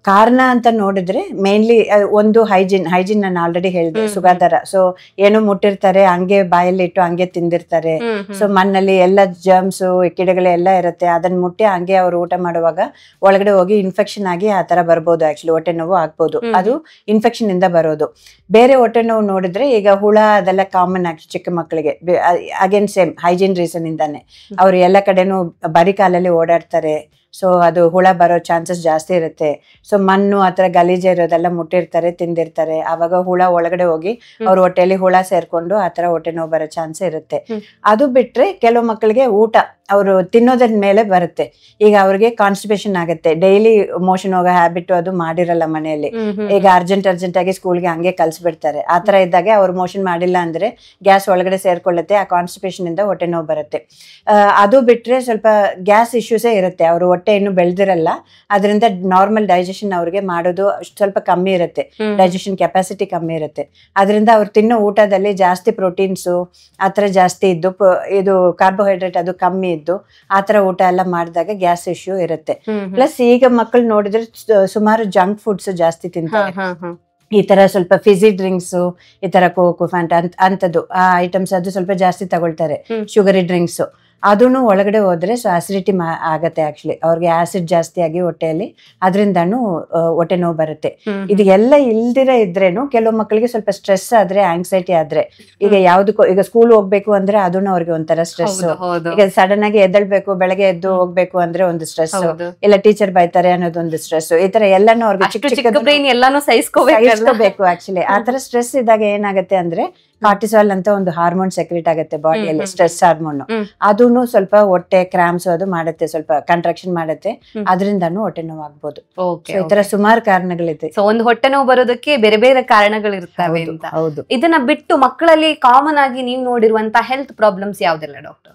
ಕಾರಣ ಅಂತ ನೋಡಿದ್ರೆ ಮೇನ್ಲಿ ಒಂದು ಹೈಜೀನ್ ನಾನು ಆಲ್ರೆಡಿ ಹೇಳಿದೆ, ಸುಗಾದಾರ. ಸೊ ಏನೋ ಮುಟ್ಟಿರ್ತಾರೆ, ಹಂಗೆ ಬಾಯಲ್ಲಿ ಇಟ್ಟು ಹಂಗೆ ತಿಂದಿರ್ತಾರೆ. ಸೊ ಮಣ್ಣಲ್ಲಿ ಎಲ್ಲ ಜರ್ಮ್ಸ್ ಕಿಡಗಳೆಲ್ಲ ಇರುತ್ತೆ, ಅದನ್ನ ಮುಟ್ಟಿ ಹಂಗೆ ಅವ್ರು ಊಟ ಮಾಡುವಾಗ ಒಳಗಡೆ ಹೋಗಿ ಇನ್ಫೆಕ್ಷನ್ ಆಗಿ ಆ ತರ ಬರ್ಬೋದು. ಆಕ್ಚುಲಿ ಹೊಟ್ಟೆ ನೋವು ಆಗ್ಬೋದು, ಅದು ಇನ್ಫೆಕ್ಷನ್ ಇಂದ ಬರೋದು. ಬೇರೆ ಹೊಟ್ಟೆ ನೋವು ನೋಡಿದ್ರೆ ಈಗ ಹುಳ ಅದೆಲ್ಲ ಕಾಮನ್ ಆಗಿ ಚಿಕ್ಕ ಮಕ್ಕಳಿಗೆ ಅಗೇನ್ ಸೇಮ್ ಹೈಜೀನ್ ರೀಸನ್ ಇಂದಾನೆ. ಅವ್ರು ಎಲ್ಲ ಕಡೆನೂ ಬರೀ ಕಾಲಲ್ಲಿ ಓಡಾಡ್ತಾರೆ. ಸೊ ಅದು ಹುಳ ಬರೋ ಚಾನ್ಸಸ್ ಜಾಸ್ತಿ ಇರುತ್ತೆ. ಸೊ ಮಣ್ಣು ಆತರ ಗಲೀಜೆ ಇರೋದೆಲ್ಲ ಮುಟ್ಟಿರ್ತಾರೆ, ತಿಂದಿರ್ತಾರೆ, ಆವಾಗ ಹುಳ ಒಳಗಡೆ ಹೋಗಿ ಅವ್ರ ಹೊಟ್ಟೆಯಲ್ಲಿ ಹುಳ ಸೇರ್ಕೊಂಡು ಆತರ ಹೊಟ್ಟೆ ನೋವು ಬರೋ ಚಾನ್ಸ್ ಇರುತ್ತೆ. ಅದು ಬಿಟ್ರೆ ಕೆಲವು ಮಕ್ಕಳಿಗೆ ಊಟ ಅವರು ತಿನ್ನೋದ್ರ ಮೇಲೆ ಬರುತ್ತೆ. ಈಗ ಅವ್ರಿಗೆ ಕಾನ್ಸ್ಟಿಪೇಷನ್ ಆಗುತ್ತೆ, ಡೈಲಿ ಮೋಷನ್ ಹೋಗೋ ಹ್ಯಾಬಿಟ್ ಅದು ಮಾಡಿರಲ್ಲ ಮನೆಯಲ್ಲಿ. ಈಗ ಅರ್ಜೆಂಟ್ ಆಗಿ ಸ್ಕೂಲ್ಗೆ ಹಂಗೆ ಕಲ್ಸ್ಬಿಡ್ತಾರೆ. ಆತರ ಇದ್ದಾಗ ಅವ್ರು ಮೋಷನ್ ಮಾಡಿಲ್ಲ ಅಂದ್ರೆ ಗ್ಯಾಸ್ ಒಳಗಡೆ ಸೇರ್ಕೊಳ್ಳುತ್ತೆ, ಆ ಕಾನ್ಸ್ಟಿಪೇಷನ್ ಇಂದ ಹೊಟ್ಟೆ ನೋವು ಬರುತ್ತೆ. ಅದು ಬಿಟ್ರೆ ಸ್ವಲ್ಪ ಗ್ಯಾಸ್ ಇಶ್ಯೂಸೇ ಇರುತ್ತೆ. ಅವರು ಹೊಟ್ಟೆ ಇನ್ನು ಬೆಳೆದಿರಲ್ಲ, ಅದರಿಂದ ನಾರ್ಮಲ್ ಡೈಜೆಷನ್ ಅವ್ರಿಗೆ ಮಾಡೋದು ಸ್ವಲ್ಪ ಕಮ್ಮಿ ಇರುತ್ತೆ, ಡೈಜೆಷನ್ ಕೆಪಾಸಿಟಿ ಕಮ್ಮಿ ಇರುತ್ತೆ. ಅದರಿಂದ ಅವ್ರು ತಿನ್ನೋ ಊಟದಲ್ಲಿ ಜಾಸ್ತಿ ಪ್ರೋಟೀನ್ಸು ಆತರ ಜಾಸ್ತಿ ಇದ್ದು, ಇದು ಕಾರ್ಬೋಹೈಡ್ರೇಟ್ ಅದು ಕಮ್ಮಿ ಇದ್ದು, ಆತರ ಊಟ ಎಲ್ಲ ಮಾಡಿದಾಗ ಗ್ಯಾಸ್ ಇಶ್ಯೂ ಇರುತ್ತೆ. ಪ್ಲಸ್ ಈಗ ಮಕ್ಕಳು ನೋಡಿದ್ರೆ ಸುಮಾರು ಜಂಕ್ ಫುಡ್ಸ್ ಜಾಸ್ತಿ ತಿಂತಾರೆ. ಈ ತರ ಸ್ವಲ್ಪ ಫಿಸಿ ಡ್ರಿಂಕ್ಸ್, ಈ ತರ ಕೋಕು ಫ್ಯಾಂಟಾ ಅಂತದ್ದು ಆ ಐಟಮ್ಸ್ ಅದು ಸ್ವಲ್ಪ ಜಾಸ್ತಿ ತಗೊಳ್ತಾರೆ. ಶುಗರಿ ಡ್ರಿಂಕ್ಸ್ ಅದನ್ನು ಒಳಗಡೆ ಹೋದ್ರೆ ಸೊ ಆಸಿಡಿಟಿ ಆಗತ್ತೆ. ಆಕ್ಚುಲಿ ಅವ್ರಿಗೆ ಆಸಿಡ್ ಜಾಸ್ತಿ ಆಗಿ ಹೊಟ್ಟೆಯಲ್ಲಿ, ಅದರಿಂದನೂ ಹೊಟ್ಟೆ ನೋವು ಬರುತ್ತೆ. ಇದು ಎಲ್ಲ ಇಲ್ದಿರ ಇದ್ರೇನು ಕೆಲವು ಮಕ್ಕಳಿಗೆ ಸ್ವಲ್ಪ ಸ್ಟ್ರೆಸ್ ಆದ್ರೆ, ಆಂಗ್ಸೈಟಿ ಆದ್ರೆ, ಈಗ ಯಾವ್ದಕ್ಕೂ ಈಗ ಸ್ಕೂಲ್ ಹೋಗ್ಬೇಕು ಅಂದ್ರೆ ಅದನ್ನು ಅವ್ರಿಗೆ ಒಂಥರ ಸ್ಟ್ರೆಸ್. ಈಗ ಸಡನ್ ಆಗಿ ಎದ್ದೇಳ್ಬೇಕು, ಬೆಳಗ್ಗೆ ಎದ್ದು ಹೋಗ್ಬೇಕು ಅಂದ್ರೆ ಒಂದು ಸ್ಟ್ರೆಸ್, ಇಲ್ಲ ಟೀಚರ್ ಬೈತಾರೆ ಅನ್ನೋದೊಂದು ಸ್ಟ್ರೆಸ್. ಈ ತರ ಎಲ್ಲಾನು ಅವ್ರಿಗೆ ಚಿಕ್ಕ ಚಿಕ್ಕ ಬ್ರೈನ್ ಎಲ್ಲಾನು ಸಹಿಸ್ಕೋಬೇಕು. ಆಕ್ಚುಲಿ ಆತರ ಸ್ಟ್ರೆಸ್ ಇದ್ದಾಗ ಏನಾಗುತ್ತೆ ಅಂದ್ರೆ ಕಾರ್ಟಿಸಾಲ್ ಅಂತ ಒಂದು ಹಾರ್ಮೋನ್ ಸೆಕ್ರೆಟ್ ಆಗುತ್ತೆ ಬಾಡಿಯಲ್ಲಿ, ಸ್ಟ್ರೆಸ್ ಹಾರ್ಮೋನ್. ಅದನ್ನು ಸ್ವಲ್ಪ ಹೊಟ್ಟೆ ಕ್ರಾಮ್ಸ್ ಅದು ಮಾಡುತ್ತೆ, ಸ್ವಲ್ಪ ಕಂಟ್ರಾಕ್ಷನ್ ಮಾಡುತ್ತೆ, ಅದರಿಂದಾನು ಹೊಟ್ಟೆ ನೋವು ಆಗ್ಬೋದು. ಈ ತರ ಸುಮಾರು ಕಾರಣಗಳಿದೆ. ಸೊ ಒಂದು ಹೊಟ್ಟೆ ನೋವು ಬರೋದಕ್ಕೆ ಬೇರೆ ಬೇರೆ ಕಾರಣಗಳಿರ್ತವೆ ಅಂತ. ಹೌದು. ಇದನ್ನ ಬಿಟ್ಟು ಮಕ್ಕಳಲ್ಲಿ ಕಾಮನ್ ಆಗಿ ನೀವು ನೋಡಿರುವಂತ ಹೆಲ್ತ್ ಪ್ರಾಬ್ಲಮ್ಸ್ ಯಾವ್ದೆಲ್ಲ ಡಾಕ್ಟರ್?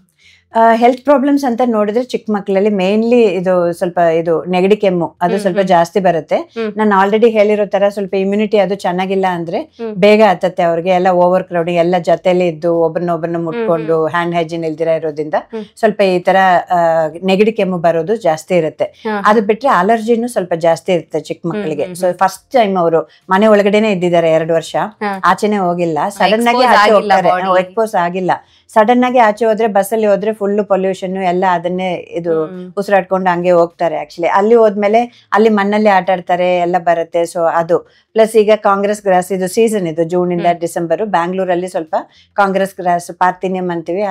ಹೆಲ್ತ್ ಪ್ರಾಬ್ಲಮ್ಸ್ ಅಂತ ನೋಡಿದ್ರೆ ಚಿಕ್ಕ ಮಕ್ಕಳಲ್ಲಿ ಮೇನ್ಲಿ ಇದು ಸ್ವಲ್ಪ ಇದು ನೆಗಡಿ ಕೆಮ್ಮು ಅದು ಸ್ವಲ್ಪ ಜಾಸ್ತಿ ಬರುತ್ತೆ. ನಾನು ಆಲ್ರೆಡಿ ಹೇಳಿರೋ ತರ ಸ್ವಲ್ಪ ಇಮ್ಯುನಿಟಿ ಅದು ಚೆನ್ನಾಗಿಲ್ಲ ಅಂದ್ರೆ ಬೇಗ ಹತ್ತತ್ತೆ ಅವ್ರಿಗೆ. ಎಲ್ಲ ಓವರ್ ಕ್ರೌಡಿಂಗ್, ಎಲ್ಲ ಜೊತೆಲಿ ಇದ್ದು ಒಬ್ಬರನ್ನೊಬ್ಬರನ್ನ ಮುಟ್ಕೊಂಡು ಹ್ಯಾಂಡ್ ಹೈಜೀನ್ ಇಲ್ದಿರ ಇರೋದ್ರಿಂದ ಸ್ವಲ್ಪ ಈ ತರ ನೆಗಡಿ ಕೆಮ್ಮು ಬರೋದು ಜಾಸ್ತಿ ಇರುತ್ತೆ. ಅದು ಬಿಟ್ರೆ ಅಲರ್ಜಿನೂ ಸ್ವಲ್ಪ ಜಾಸ್ತಿ ಇರುತ್ತೆ ಚಿಕ್ಕ ಮಕ್ಕಳಿಗೆ. ಸೊ ಫಸ್ಟ್ ಟೈಮ್ ಅವರು ಮನೆ ಒಳಗಡೆನೆ ಇದ್ದಿದ್ದಾರೆ 2 ವರ್ಷ, ಆಚೆನೆ ಹೋಗಿಲ್ಲ, ಸಡನ್ ಆಗಿ ಆಚೆ ಹೋಗ್ತಾರೆ, ಎಕ್ಸ್ಪೋಸ್ ಆಗಿಲ್ಲ. ಸಡನ್ ಆಗಿ ಆಚೆ ಹೋದ್ರೆ ಬಸ್ಸಲ್ಲಿ ಹೋದ್ರೆ ಫುಲ್ ಪೊಲ್ಯೂಷನ್ ಎಲ್ಲ ಅದನ್ನೇ ಇದು ಉಸಿರಾಡ್ಕೊಂಡು ಹಂಗೆ ಹೋಗ್ತಾರೆ. ಆಕ್ಚುಲಿ ಅಲ್ಲಿ ಹೋದ್ಮೇಲೆ ಅಲ್ಲಿ ಮಣ್ಣಲ್ಲಿ ಆಟ ಆಡ್ತಾರೆ, ಎಲ್ಲ ಬರುತ್ತೆ. ಸೊ ಅದು ಪ್ಲಸ್ ಈಗ ಕಾಂಗ್ರೆಸ್ ಗ್ರಾಸ್ ಇದು ಸೀಸನ್, ಇದು ಜೂನ್ ಇಂದ ಡಿಸೆಂಬರ್ ಬ್ಯಾಂಗ್ಳೂರಲ್ಲಿ ಸ್ವಲ್ಪ ಕಾಂಗ್ರೆಸ್ ಗ್ರಾಸ್ ಪಾರ್ಥಿನಿಯಂ ಅಂತೀವಿ,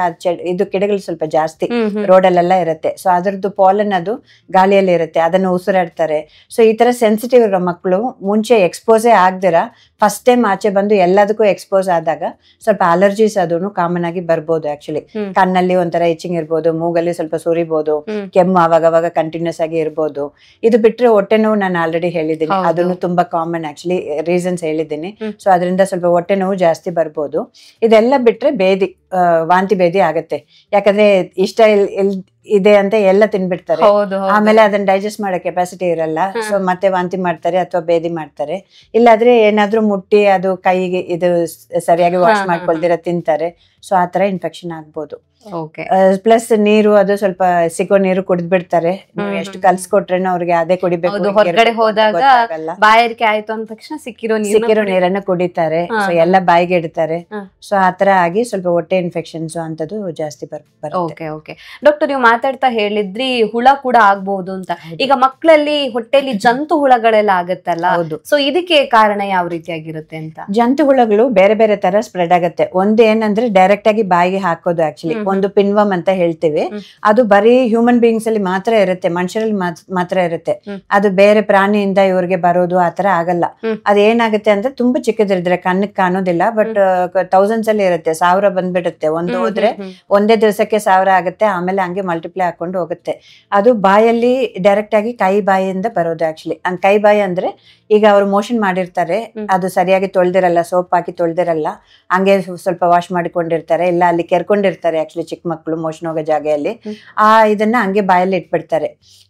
ಇದು ಗಿಡಗಳು ಸ್ವಲ್ಪ ಜಾಸ್ತಿ ರೋಡಲ್ಲೆಲ್ಲ ಇರುತ್ತೆ. ಸೊ ಅದ್ರದ್ದು ಪಾಲನ್ ಅದು ಗಾಳಿಯಲ್ಲಿ ಇರುತ್ತೆ, ಅದನ್ನು ಉಸಿರಾಡ್ತಾರೆ. ಸೊ ಈ ತರ ಸೆನ್ಸಿಟಿವ್ ಇರೋ ಮಕ್ಕಳು ಮುಂಚೆ ಎಕ್ಸ್ಪೋಸೇ ಆಗ್ದಿರ ಫಸ್ಟ್ ಟೈಮ್ ಆಚೆ ಬಂದು ಎಲ್ಲದಕ್ಕೂ ಎಕ್ಸ್ಪೋಸ್ ಆದಾಗ ಸ್ವಲ್ಪ ಅಲರ್ಜೀಸ್ ಅದನ್ನು ಕಾಮನ್ ಆಗಿ ಬರ್ಬೋದು. ಆಕ್ಚುಲಿ ಕಣ್ಣಲ್ಲಿ ಒಂಥರ ಇಚಿಂಗ್ ಇರ್ಬೋದು, ಮೂಗಲ್ಲಿ ಸ್ವಲ್ಪ ಸುರಿಬಹುದು, ಕೆಮ್ಮು ಅವಾಗ ಕಂಟಿನ್ಯೂಸ್ ಆಗಿ ಇರ್ಬೋದು. ಇದು ಬಿಟ್ರೆ ಹೊಟ್ಟೆ ನೋವು ನಾನು ಆಲ್ರೆಡಿ ಹೇಳಿದ್ದೀನಿ, ಅದನ್ನು ತುಂಬಾ ಕಾಮನ್ ಆಕ್ಚುಲಿ ರೀಸನ್ಸ್ ಹೇಳಿದ್ದೀನಿ. ಸೊ ಅದರಿಂದ ಸ್ವಲ್ಪ ಹೊಟ್ಟೆ ನೋವು ಜಾಸ್ತಿ ಬರ್ಬೋದು. ಇದೆಲ್ಲ ಬಿಟ್ರೆ ಬೇದಿ ವಾಂತಿ ಭೇದಿ ಆಗತ್ತೆ, ಯಾಕಂದ್ರೆ ಇಷ್ಟ ಇದೆ ಅಂತ ಎಲ್ಲ ತಿನ್ಬಿಡ್ತಾರೆ, ಆಮೇಲೆ ಅದನ್ನ ಡೈಜೆಸ್ಟ್ ಮಾಡೋ ಕೆಪಾಸಿಟಿ ಇರಲ್ಲ. ಸೊ ಮತ್ತೆ ವಾಂತಿ ಮಾಡ್ತಾರೆ ಅಥವಾ ಬೇದಿ ಮಾಡ್ತಾರೆ. ಇಲ್ಲಾದ್ರೆ ಏನಾದ್ರೂ ಮುಟ್ಟಿ ಅದು ಕೈಗೆ ಇದು ಸರಿಯಾಗಿ ವಾಶ್ ಮಾಡ್ಕೊಳ್ದಿರ ತಿಂತಾರೆ. ಸೊ ಆತರ ಇನ್ಫೆಕ್ಷನ್ ಆಗ್ಬೋದು. ಪ್ಲಸ್ ನೀರು ಅದು ಸ್ವಲ್ಪ ಸಿಗೋ ನೀರು ಕುಡಿದ್ಬಿಡ್ತಾರೆ, ನೀವು ಎಷ್ಟು ಕಲ್ಸ್ಕೊಟ್ರೇನೋ ಅವ್ರಿಗೆ ಅದೇ ಕುಡಿಬೇಕು. ಹೊರಗಡೆ ಹೋದಾಗ ಬಾಯಾರಿಕೆ ಆಯ್ತು ಅಂದ ತಕ್ಷಣ ಸಿಕ್ಕಿರೋ ನೀರನ್ನ ಕುಡಿತಾರೆ, ಸೊ ಎಲ್ಲ ಬಾಯಿಗೆ ಇಡ್ತಾರೆ. ಸೊ ಆತರ ಆಗಿ ಸ್ವಲ್ಪ ಹೊಟ್ಟೆ ಇನ್ಫೆಕ್ಷನ್ಸ್ ಅಂತದ್ದು ಜಾಸ್ತಿ ಬರುತ್ತೆ. ಡಾಕ್ಟರ್, ನೀವು ಮಾತಾಡ್ತಾ ಹೇಳಿದ್ರಿ ಹುಳ ಕೂಡ ಆಗ್ಬಹುದು ಅಂತ. ಈಗ ಮಕ್ಕಳಲ್ಲಿ ಹೊಟ್ಟೆಲಿ ಜಂತು ಹುಳಗಳೆಲ್ಲ ಆಗತ್ತಲ್ಲ, ಸೊ ಇದಕ್ಕೆ ಕಾರಣ ಯಾವ ರೀತಿಯಾಗಿರುತ್ತೆ ಅಂತ? ಜಂತು ಹುಳಗಳು ಬೇರೆ ಬೇರೆ ತರ ಸ್ಪ್ರೆಡ್ ಆಗತ್ತೆ. ಒಂದು ಏನಂದ್ರೆ ಡೈರೆಕ್ಟ್ ಆಗಿ ಬಾಯಿಗೆ ಹಾಕೋದು. ಆಕ್ಚುಲಿ ಒಂದು ಪಿನ್ವಮ್ ಅಂತ ಹೇಳ್ತೀವಿ, ಅದು ಬರೀ ಹ್ಯೂಮನ್ ಬೀಯಿಂಗ್ಸ್ ಅಲ್ಲಿ ಮಾತ್ರ ಇರುತ್ತೆ, ಮನುಷ್ಯರಲ್ಲಿ ಮಾತ್ರ ಇರುತ್ತೆ. ಅದು ಬೇರೆ ಪ್ರಾಣಿಯಿಂದ ಇವ್ರಿಗೆ ಬರೋದು ಆತರ ಆಗಲ್ಲ. ಅದೇನಾಗುತ್ತೆ ಅಂದ್ರೆ ತುಂಬಾ ಚಿಕ್ಕದಿರಿದ್ರೆ ಕಣ್ಣಿಗೆ ಕಾಣೋದಿಲ್ಲ, ಬಟ್ ಥೌಸಂಡ್ಸ್ ಅಲ್ಲಿ ಇರುತ್ತೆ, 1000 ಬಂದ್ಬಿಡುತ್ತೆ. ಒಂದು ಹೋದ್ರೆ ಒಂದೇ ದಿವಸಕ್ಕೆ 1000 ಆಗುತ್ತೆ, ಆಮೇಲೆ ಹಂಗೆ ಮಲ್ಟಿಪ್ಲೈ ಹಾಕೊಂಡು ಹೋಗುತ್ತೆ. ಅದು ಬಾಯಲ್ಲಿ ಡೈರೆಕ್ಟ್ ಆಗಿ ಕೈ ಬಾಯಿಯಿಂದ ಬರೋದು. ಆಕ್ಚುಲಿ ಕೈ ಬಾಯಿ ಅಂದ್ರೆ ಈಗ ಅವ್ರು ಮೋಷನ್ ಮಾಡಿರ್ತಾರೆ, ಅದು ಸರಿಯಾಗಿ ತೊಳ್ದಿರಲ್ಲ, ಸೋಪ್ ಹಾಕಿ ತೊಳ್ದಿರಲ್ಲ, ಹಂಗೆ ಸ್ವಲ್ಪ ವಾಶ್ ಮಾಡಿಕೊಂಡಿರ್ತಾರೆ, ಇಲ್ಲ ಅಲ್ಲಿ ಕೆರ್ಕೊಂಡಿರ್ತಾರೆ. ಆಕ್ಚುಲಿ ಚಿಕ್ಕ ಮಕ್ಕಳು ಮೋಷನ್ ಹೋಗೋ ಜಾಗೆಯಲ್ಲಿ ಇದನ್ನ ಹಂಗೆ ಬಾಯಲ್ಲಿ ಇಟ್ಬಿಡ್ತಾರೆ.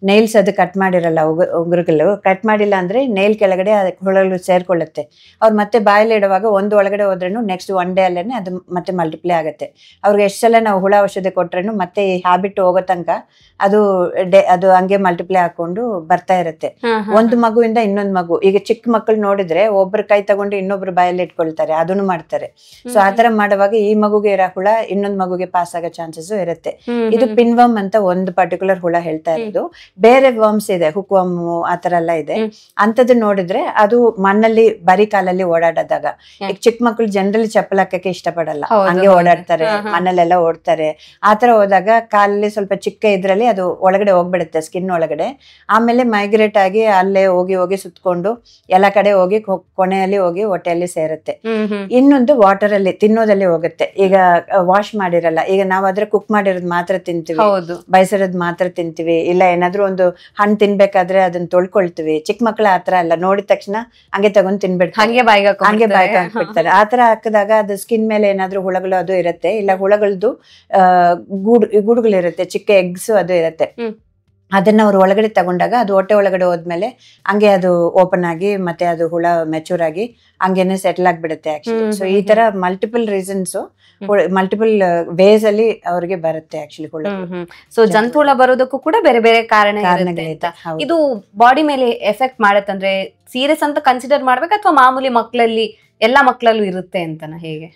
ನೈಲ್ಸ್ ಅದು ಕಟ್ ಮಾಡಿರಲ್ಲ, ಉಗುರುಗಳು ಕಟ್ ಮಾಡಿಲ್ಲ ಅಂದ್ರೆ ನೈಲ್ ಕೆಳಗಡೆ ಹುಳಗಳು ಸೇರ್ಕೊಳ್ಳುತ್ತೆ. ಅವ್ರು ಮತ್ತೆ ಬಾಯಲ್ಲಿ ಇಡುವಾಗ ಒಂದು ಒಳಗಡೆ ಹೋದ್ರೂ ನೆಕ್ಸ್ಟ್ ಒನ್ ಡೇ ಅಲ್ಲೇನೆ ಅದು ಮತ್ತೆ ಮಲ್ಟಿಪ್ಲೈ ಆಗುತ್ತೆ. ಅವ್ರಿಗೆ ಎಷ್ಟು ಸಲ ನಾವು ಹುಳ ಔಷಧಿ ಕೊಟ್ರೇನು ಮತ್ತೆ ಈ ಹ್ಯಾಬಿಟ್ ಹೋಗೋ ತನಕ ಅದು ಹಂಗೆ ಮಲ್ಟಿಪ್ಲೈ ಹಾಕೊಂಡು ಬರ್ತಾ ಇರುತ್ತೆ. ಒಂದು ಮಗುವಿಂದ ಇನ್ನೊಂದು ಮಗು, ಈಗ ಚಿಕ್ಕ ಮಕ್ಕಳು ನೋಡಿದ್ರೆ ಒಬ್ರು ಕೈ ತಗೊಂಡು ಇನ್ನೊಬ್ರು ಬಾಯಲ್ಲಿ ಇಟ್ಕೊಳ್ತಾರೆ, ಅದನ್ನು ಮಾಡ್ತಾರೆ. ಸೊ ಆತರ ಮಾಡುವಾಗ ಈ ಮಗುಗೆ ಇರೋ ಹುಳ ಇನ್ನೊಂದು ಮಗುಗೆ ಪಾಸ್ ಆಗೋ ಚಾನ್ಸಸ್ ಇರುತ್ತೆ. ಇದು ಪಿನ್ವಮ್ ಅಂತ ಒಂದು ಪರ್ಟಿಕ್ಯುಲರ್ ಹುಳ ಹೇಳ್ತಾ ಇರೋದು. ಬೇರೆ ವರ್ಮ್ಸ್ ಇದೆ, ಹುಕ್ ವರ್ಮ್ ಆತರ ಎಲ್ಲ ಇದೆ. ಅಂತದ್ದು ನೋಡಿದ್ರೆ ಅದು ಮಣ್ಣಲ್ಲಿ ಬರೀ ಕಾಲಲ್ಲಿ ಓಡಾಡೋದಾಗ, ಈಗ ಚಿಕ್ಕ ಮಕ್ಕಳು ಜನರಲಿ ಚಪ್ಪಲ್ ಹಾಕಕ್ಕೆ ಇಷ್ಟಪಡಲ್ಲ, ಹಂಗೆ ಓಡಾಡ್ತಾರೆ, ಮಣ್ಣಲ್ಲೆಲ್ಲ ಓಡ್ತಾರೆ. ಆತರ ಹೋದಾಗ ಕಾಲಲ್ಲಿ ಸ್ವಲ್ಪ ಚಿಕ್ಕ ಇದ್ರಲ್ಲಿ ಅದು ಒಳಗಡೆ ಹೋಗ್ಬಿಡುತ್ತೆ, ಸ್ಕಿನ್ ಒಳಗಡೆ. ಆಮೇಲೆ ಮೈಗ್ರೇಟ್ ಆಗಿ ಅಲ್ಲೇ ಹೋಗಿ ಹೋಗಿ ಸುತ್ಕೊಂಡು ಎಲ್ಲ ಕಡೆ ಹೋಗಿ ಕೊನೆಯಲ್ಲಿ ಹೋಗಿ ಹೊಟ್ಟೆಯಲ್ಲಿ ಸೇರುತ್ತೆ. ಇನ್ನೊಂದು ವಾಟರ್ ಅಲ್ಲಿ ತಿನ್ನೋದಲ್ಲಿ ಹೋಗುತ್ತೆ. ಈಗ ವಾಶ್ ಮಾಡಿರಲ್ಲ, ಈಗ ನಾವಾದ್ರೆ ಕುಕ್ ಮಾಡಿರೋದ್ ಮಾತ್ರ ತಿಂತೀವಿ, ಬಯಸಿರೋದ್ ಮಾತ್ರ ತಿಂತೀವಿ. ಇಲ್ಲ ಏನಾದ್ರು ಒಂದು ಹಣ್ಣು ತಿನ್ಬೇಕಾದ್ರೆ ಅದನ್ನ ತೊಳ್ಕೊಳ್ತೀವಿ. ಚಿಕ್ಕ ಮಕ್ಳು ಆತರ ಅಲ್ಲ, ನೋಡಿದ ತಕ್ಷಣ ಹಂಗೆ ತಗೊಂಡ್ ತಿನ್ಬಿಡ್ತಾರೆ, ಹಂಗೆ ಬಾಯಿಗೆ ಹಾಕ್ಬಿಡ್ತಾರೆ. ಆತರ ಹಾಕಿದಾಗ ಅದು ಸ್ಕಿನ್ ಮೇಲೆ ಏನಾದ್ರು ಹುಳಗಳು ಅದು ಇರುತ್ತೆ, ಇಲ್ಲ ಹುಳಗಳದ್ದು ಗೂಡುಗಳಿರುತ್ತೆ, ಚಿಕ್ಕ ಎಗ್ಸ್ ಅದು ಇರುತ್ತೆ. ಅದನ್ನ ಅವ್ರು ಒಳಗಡೆ ತಗೊಂಡಾಗ ಅದು ಹೊಟ್ಟೆ ಒಳಗಡೆ ಹೋದ್ಮೇಲೆ ಹಂಗೆ ಅದು ಓಪನ್ ಆಗಿ ಮತ್ತೆ ಅದು ಹುಳ ಮೆಚೂರ್ ಆಗಿ ಹಂಗೇನೆ ಸೆಟಲ್ ಆಗ್ಬಿಡುತ್ತೆ. ಆಕ್ಚುಲಿ ಸೊ ಈ ತರ ಮಲ್ಟಿಪಲ್ ರೀಸನ್ಸ್, ಮಲ್ಟಿಪಲ್ ವೇಸ್ ಅಲ್ಲಿ ಅವ್ರಿಗೆ ಬರುತ್ತೆ ಆಕ್ಚುಲಿ ಹುಳ. ಸೊ ಜಂತು ಹುಳ ಬರೋದಕ್ಕೂ ಕೂಡ ಬೇರೆ ಬೇರೆ ಕಾರಣಗಳಿದೆ. ಇದು ಬಾಡಿ ಮೇಲೆ ಎಫೆಕ್ಟ್ ಮಾಡತ್ತಂದ್ರೆ ಸೀರಿಯಸ್ ಅಂತ ಕನ್ಸಿಡರ್ ಮಾಡ್ಬೇಕು, ಅಥವಾ ಮಾಮೂಲಿ ಮಕ್ಕಳಲ್ಲಿ ಎಲ್ಲಾ ಮಕ್ಕಳಲ್ಲೂ ಇರುತ್ತೆ ಅಂತನ? ಹೇಗೆ?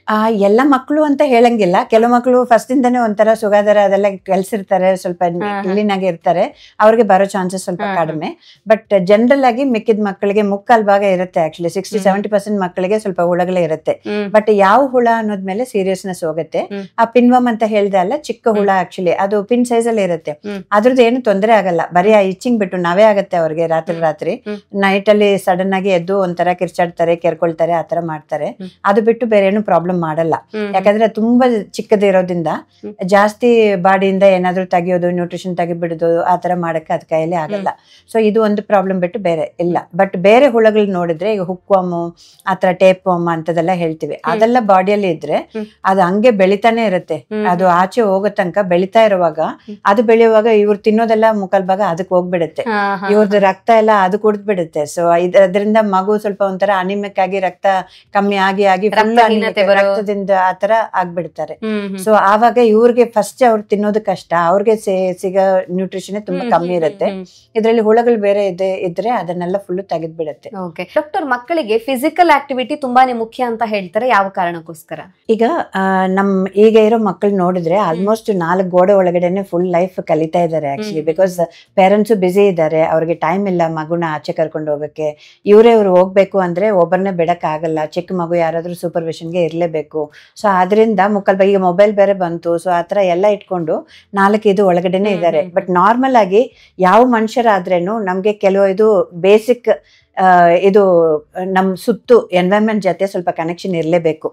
ಎಲ್ಲ ಮಕ್ಕಳು ಅಂತ ಹೇಳಂಗಿಲ್ಲ. ಕೆಲವು ಮಕ್ಕಳು ಫಸ್ಟ್ ಇಂದಾನೆ ಒಂಥರ ಸುಗಾದಾರ ಅದೆಲ್ಲ ಕೆಲ್ಸಿರ್ತಾರೆ, ಸ್ವಲ್ಪ ಕ್ಲೀನ್ ಆಗಿ ಇರ್ತಾರೆ, ಅವ್ರಿಗೆ ಬರೋ ಚಾನ್ಸಸ್ ಸ್ವಲ್ಪ ಕಡಿಮೆ. ಬಟ್ ಜನರಲ್ ಆಗಿ ಮಿಕ್ಕಿದ ಮಕ್ಕಳಿಗೆ ಮುಕ್ಕಾಲ್ ಭಾಗ ಇರುತ್ತೆ. ಆಕ್ಚುಲಿ 60-70% ಮಕ್ಕಳಿಗೆ ಸ್ವಲ್ಪ ಹುಳಗಳೇ ಇರುತ್ತೆ. ಬಟ್ ಯಾವ ಹುಳ ಅನ್ನೋದ್ಮೇಲೆ ಸೀರಿಯಸ್ನೆಸ್ ಹೋಗುತ್ತೆ. ಆ ಪಿನ್ವಮ್ ಅಂತ ಹೇಳ್ದೆ ಅಲ್ಲ, ಚಿಕ್ಕ ಹುಳ ಆಕ್ಚುಲಿ ಅದು ಪಿನ್ ಸೈಜ್ ಅಲ್ಲಿ ಇರುತ್ತೆ. ಅದ್ರದ್ದು ಏನು ತೊಂದರೆ ಆಗಲ್ಲ, ಬರೀ ಆ ಇಚ್ಚಿಂಗ್ ಬಿಟ್ಟು ನಾವೇ ಆಗತ್ತೆ ಅವ್ರಿಗೆ. ರಾತ್ರಿ ನೈಟ್ ಅಲ್ಲಿ ಸಡನ್ ಆಗಿ ಎದ್ದು ಒಂಥರ ಕಿರ್ಚಾಡ್ತಾರೆ, ಕೆರ್ಕೊಳ್ತಾರೆ, ಆತರ ಮಾಡ್ತಾರೆ. ಅದು ಬಿಟ್ಟು ಬೇರೆ ಏನು ಪ್ರಾಬ್ಲಮ್ ಮಾಡಲ್ಲ, ಯಾಕಂದ್ರೆ ತುಂಬಾ ಚಿಕ್ಕದಿರೋದ್ರಿಂದ ಜಾಸ್ತಿ ಬಾಡಿಯಿಂದ ಏನಾದ್ರು ತೆಗಿಯೋದು, ನ್ಯೂಟ್ರಿಷನ್ ತೆಗಿಬಿಡೋದು ಆತರ ಮಾಡಕ್ಕೆ ಅದ್ ಕೈಯಲ್ಲಿ ಆಗಲ್ಲ. ಸೊ ಇದು ಒಂದು ಪ್ರಾಬ್ಲಮ್ ಬಿಟ್ಟು ಬೇರೆ ಇಲ್ಲ. ಬಟ್ ಬೇರೆ ಹುಳಗಳು ನೋಡಿದ್ರೆ ಈಗ ಹುಕ್ ವಾಮ್ ಆತರ ಟೇಪ್ ವಾಮ್ ಅಂತದೆಲ್ಲ ಹೇಳ್ತೀವಿ, ಅದೆಲ್ಲ ಬಾಡಿಯಲ್ಲಿ ಇದ್ರೆ ಅದು ಹಂಗೆ ಬೆಳಿತಾನೆ ಇರುತ್ತೆ. ಅದು ಆಚೆ ಹೋಗೋ ತನಕ ಬೆಳಿತಾ ಇರುವಾಗ, ಅದು ಬೆಳೆಯುವಾಗ ಇವ್ರು ತಿನ್ನೋದೆಲ್ಲ ಮುಖಲ್ ಭಾಗ ಅದಕ್ಕೆ ಹೋಗ್ಬಿಡುತ್ತೆ, ಇವ್ರದ್ದು ರಕ್ತ ಎಲ್ಲ ಅದು ಕುಡಿದ್ ಬಿಡುತ್ತೆ. ಸೊ ಅದರಿಂದ ಮಗು ಸ್ವಲ್ಪ ಒಂಥರ ಅನಿಮಿಕ್ ಆಗಿ ರಕ್ತ ಕಮ್ಮಿ ಆಗಿ ಆಗಿ ರಕ್ತಹೀನತೆ ಬರೋ- ರಕ್ತದಿಂದ ಆತರ ಆಗ್ಬಿಡ್ತಾರೆ. ಸೊ ಆವಾಗ ಇವ್ರಿಗೆ ಫಸ್ಟ್ ಅವ್ರು ತಿನ್ನೋದು ಕಷ್ಟ, ಅವ್ರಿಗೆ ಸಿಗೋ ನ್ಯೂಟ್ರಿಷನ್ ತುಂಬಾ ಕಮ್ಮಿ ಇರುತ್ತೆ. ಇದ್ರಲ್ಲಿ ಹುಳಗಳು ಬೇರೆ ಇದ್ರೆ ಅದನ್ನೆಲ್ಲ ಫುಲ್ ತೆಗೆದ್ಬಿಡತ್ತೆ. ಡಾಕ್ಟರ್, ಮಕ್ಕಳಿಗೆ ಫಿಸಿಕಲ್ ಆಕ್ಟಿವಿಟಿ ತುಂಬಾನೇ ಮುಖ್ಯ ಅಂತ ಹೇಳ್ತಾರೆ, ಯಾವ ಕಾರಣಕ್ಕೋಸ್ಕರ? ಈಗ ಈಗ ಇರೋ ಮಕ್ಕಳು ನೋಡಿದ್ರೆ ಆಲ್ಮೋಸ್ಟ್ 4 ಗೋಡೆ ಒಳಗಡೆನೆ ಫುಲ್ ಲೈಫ್ ಕಲಿತಾ ಇದ್ದಾರೆ ಆಕ್ಚುಲಿ. ಬಿಕಾಸ್ ಪೇರೆಂಟ್ಸ್ ಬಿಸಿ ಇದ್ದಾರೆ, ಅವ್ರಿಗೆ ಟೈಮ್ ಇಲ್ಲ ಮಗುನ ಆಚೆ ಕರ್ಕೊಂಡು ಹೋಗಕ್ಕೆ. ಇವ್ರು ಹೋಗ್ಬೇಕು ಅಂದ್ರೆ ಒಬ್ಬರನ್ನೇ ಬಿಡಕ್ ಆಗಲ್ಲ, ಚಿಕ್ಕ ಮಗು ಯಾರಾದ್ರೂ ಸೂಪರ್ವಿಷನ್ಗೆ ಇರ್ಲೇಬೇಕು. ಸೊ ಅದರಿಂದ ಈಗ ಮೊಬೈಲ್ ಬೇರೆ ಬಂತು, ಸೊ ಆತರ ಎಲ್ಲ ಇಟ್ಕೊಂಡು 4 ಒಳಗಡೆನೆ ಇದ್ದಾರೆ. ಬಟ್ ನಾರ್ಮಲ್ ಆಗಿ ಯಾವ ಮನುಷ್ಯರಾದ್ರೇನು ನಮ್ಗೆ ಕೆಲವು ಇದು ಬೇಸಿಕ್ ಇದು ನಮ್ ಸುತ್ತು ಎನ್ವೈರನ್ಮೆಂಟ್ ಜೊತೆ ಸ್ವಲ್ಪ ಕನೆಕ್ಷನ್ ಇರ್ಲೇಬೇಕು.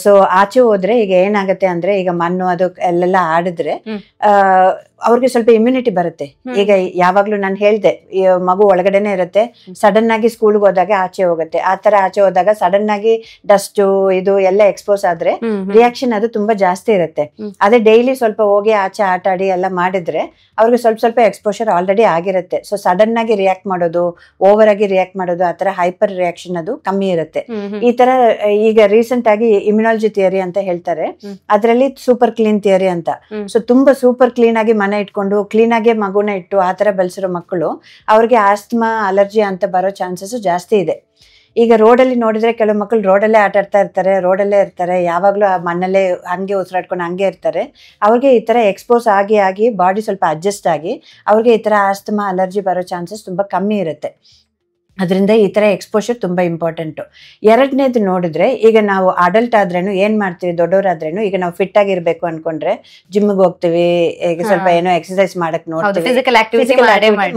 ಸೊ ಆಚೆ ಹೋದ್ರೆ ಈಗ ಏನಾಗತ್ತೆ ಅಂದ್ರೆ, ಈಗ ಮಣ್ಣು ಅದು ಅಲ್ಲೆಲ್ಲ ಆಡಿದ್ರೆ ಅವ್ರಿಗೆ ಸ್ವಲ್ಪ ಇಮ್ಯುನಿಟಿ ಬರುತ್ತೆ. ಈಗ ಯಾವಾಗ್ಲೂ ನಾನು ಹೇಳ್ದೆ, ಮಗು ಒಳಗಡೆನೆ ಇರುತ್ತೆ, ಸಡನ್ ಆಗಿ ಸ್ಕೂಲ್ಗೆ ಹೋದಾಗ ಆಚೆ ಹೋಗುತ್ತೆ. ಆತರ ಆಚೆ ಹೋದಾಗ ಸಡನ್ ಆಗಿ ಡಸ್ಟ್ ಇದು ಎಲ್ಲ ಎಕ್ಸ್ಪೋಸ್ ಆದ್ರೆ ರಿಯಾಕ್ಷನ್ ಅದು ತುಂಬಾ ಜಾಸ್ತಿ ಇರುತ್ತೆ. ಅದೇ ಡೈಲಿ ಸ್ವಲ್ಪ ಹೋಗಿ ಆಚೆ ಆಟ ಆಡಿ ಎಲ್ಲ ಮಾಡಿದ್ರೆ ಅವ್ರಿಗೆ ಸ್ವಲ್ಪ ಎಕ್ಸ್ಪೋಷರ್ ಆಲ್ರೆಡಿ ಆಗಿರುತ್ತೆ. ಸೊ ಸಡನ್ ಆಗಿ ರಿಯಾಕ್ಟ್ ಮಾಡೋದು, ಓವರ್ ಆಗಿ ರಿಯಾಕ್ಟ್ ಮಾಡೋದು, ಆತರ ಹೈಪರ್ ರಿಯಾಕ್ಷನ್ ಅದು ಕಮ್ಮಿ ಇರುತ್ತೆ. ಈ ತರ ಈಗ ರೀಸೆಂಟ್ ಆಗಿ ಇಮ್ಯುನಾಲಜಿ ಥಿಯರಿ ಅಂತ ಹೇಳ್ತಾರೆ, ಅದ್ರಲ್ಲಿ ಸೂಪರ್ ಕ್ಲೀನ್ ಥಿಯರಿ ಅಂತ. ಸೊ ತುಂಬಾ ಸೂಪರ್ ಕ್ಲೀನ್ ಆಗಿ ಮನೆ ಇಟ್ಕೊಂಡು ಕ್ಲೀನ್ ಆಗಿ ಮಗುನ ಇಟ್ಟು ಆತರ ಬೆಳೆಸಿರೋ ಮಕ್ಕಳು ಅವ್ರಿಗೆ ಆಸ್ತಮಾ ಅಲರ್ಜಿ ಅಂತ ಬರೋ ಚಾನ್ಸಸ್ ಜಾಸ್ತಿ ಇದೆ. ಈಗ ರೋಡಲ್ಲಿ ನೋಡಿದ್ರೆ ಕೆಲವು ಮಕ್ಕಳು ರೋಡಲ್ಲೇ ಆಟ ಆಡ್ತಾ ಇರ್ತಾರೆ, ರೋಡಲ್ಲೇ ಇರ್ತಾರೆ, ಯಾವಾಗ್ಲೂ ಆ ಮಣ್ಣಲ್ಲೇ ಹಂಗೆ ಉಸಿರಾಡ್ಕೊಂಡು ಹಂಗೆ ಇರ್ತಾರೆ. ಅವ್ರಿಗೆ ಈ ತರ ಎಕ್ಸ್ಪೋಸ್ ಆಗಿ ಬಾಡಿ ಸ್ವಲ್ಪ ಅಡ್ಜಸ್ಟ್ ಆಗಿ ಅವ್ರಿಗೆ ಈ ತರ ಆಸ್ತಮಾ ಅಲರ್ಜಿ ಬರೋ ಚಾನ್ಸಸ್ ತುಂಬಾ ಕಮ್ಮಿ ಇರುತ್ತೆ. ಅದರಿಂದ ಈ ತರ ಎಕ್ಸ್ಪೋಷರ್ ತುಂಬಾ ಇಂಪಾರ್ಟೆಂಟ್. ಎರಡನೇದು ನೋಡಿದ್ರೆ, ಈಗ ನಾವು ಅಡಲ್ಟ್ ಆದ್ರೇನು ಏನ್ ಮಾಡ್ತೀವಿ, ದೊಡ್ಡವರಾದ್ರೇನು ಈಗ ನಾವು ಫಿಟ್ ಆಗಿರ್ಬೇಕು ಅನ್ಕೊಂಡ್ರೆ ಜಿಮ್ಗೆ ಹೋಗ್ತೀವಿ, ಈಗ ಸ್ವಲ್ಪ ಏನೋ ಎಕ್ಸರ್ಸೈಸ್ ಮಾಡಕ್ ನೋಡ್ತೀವಿ,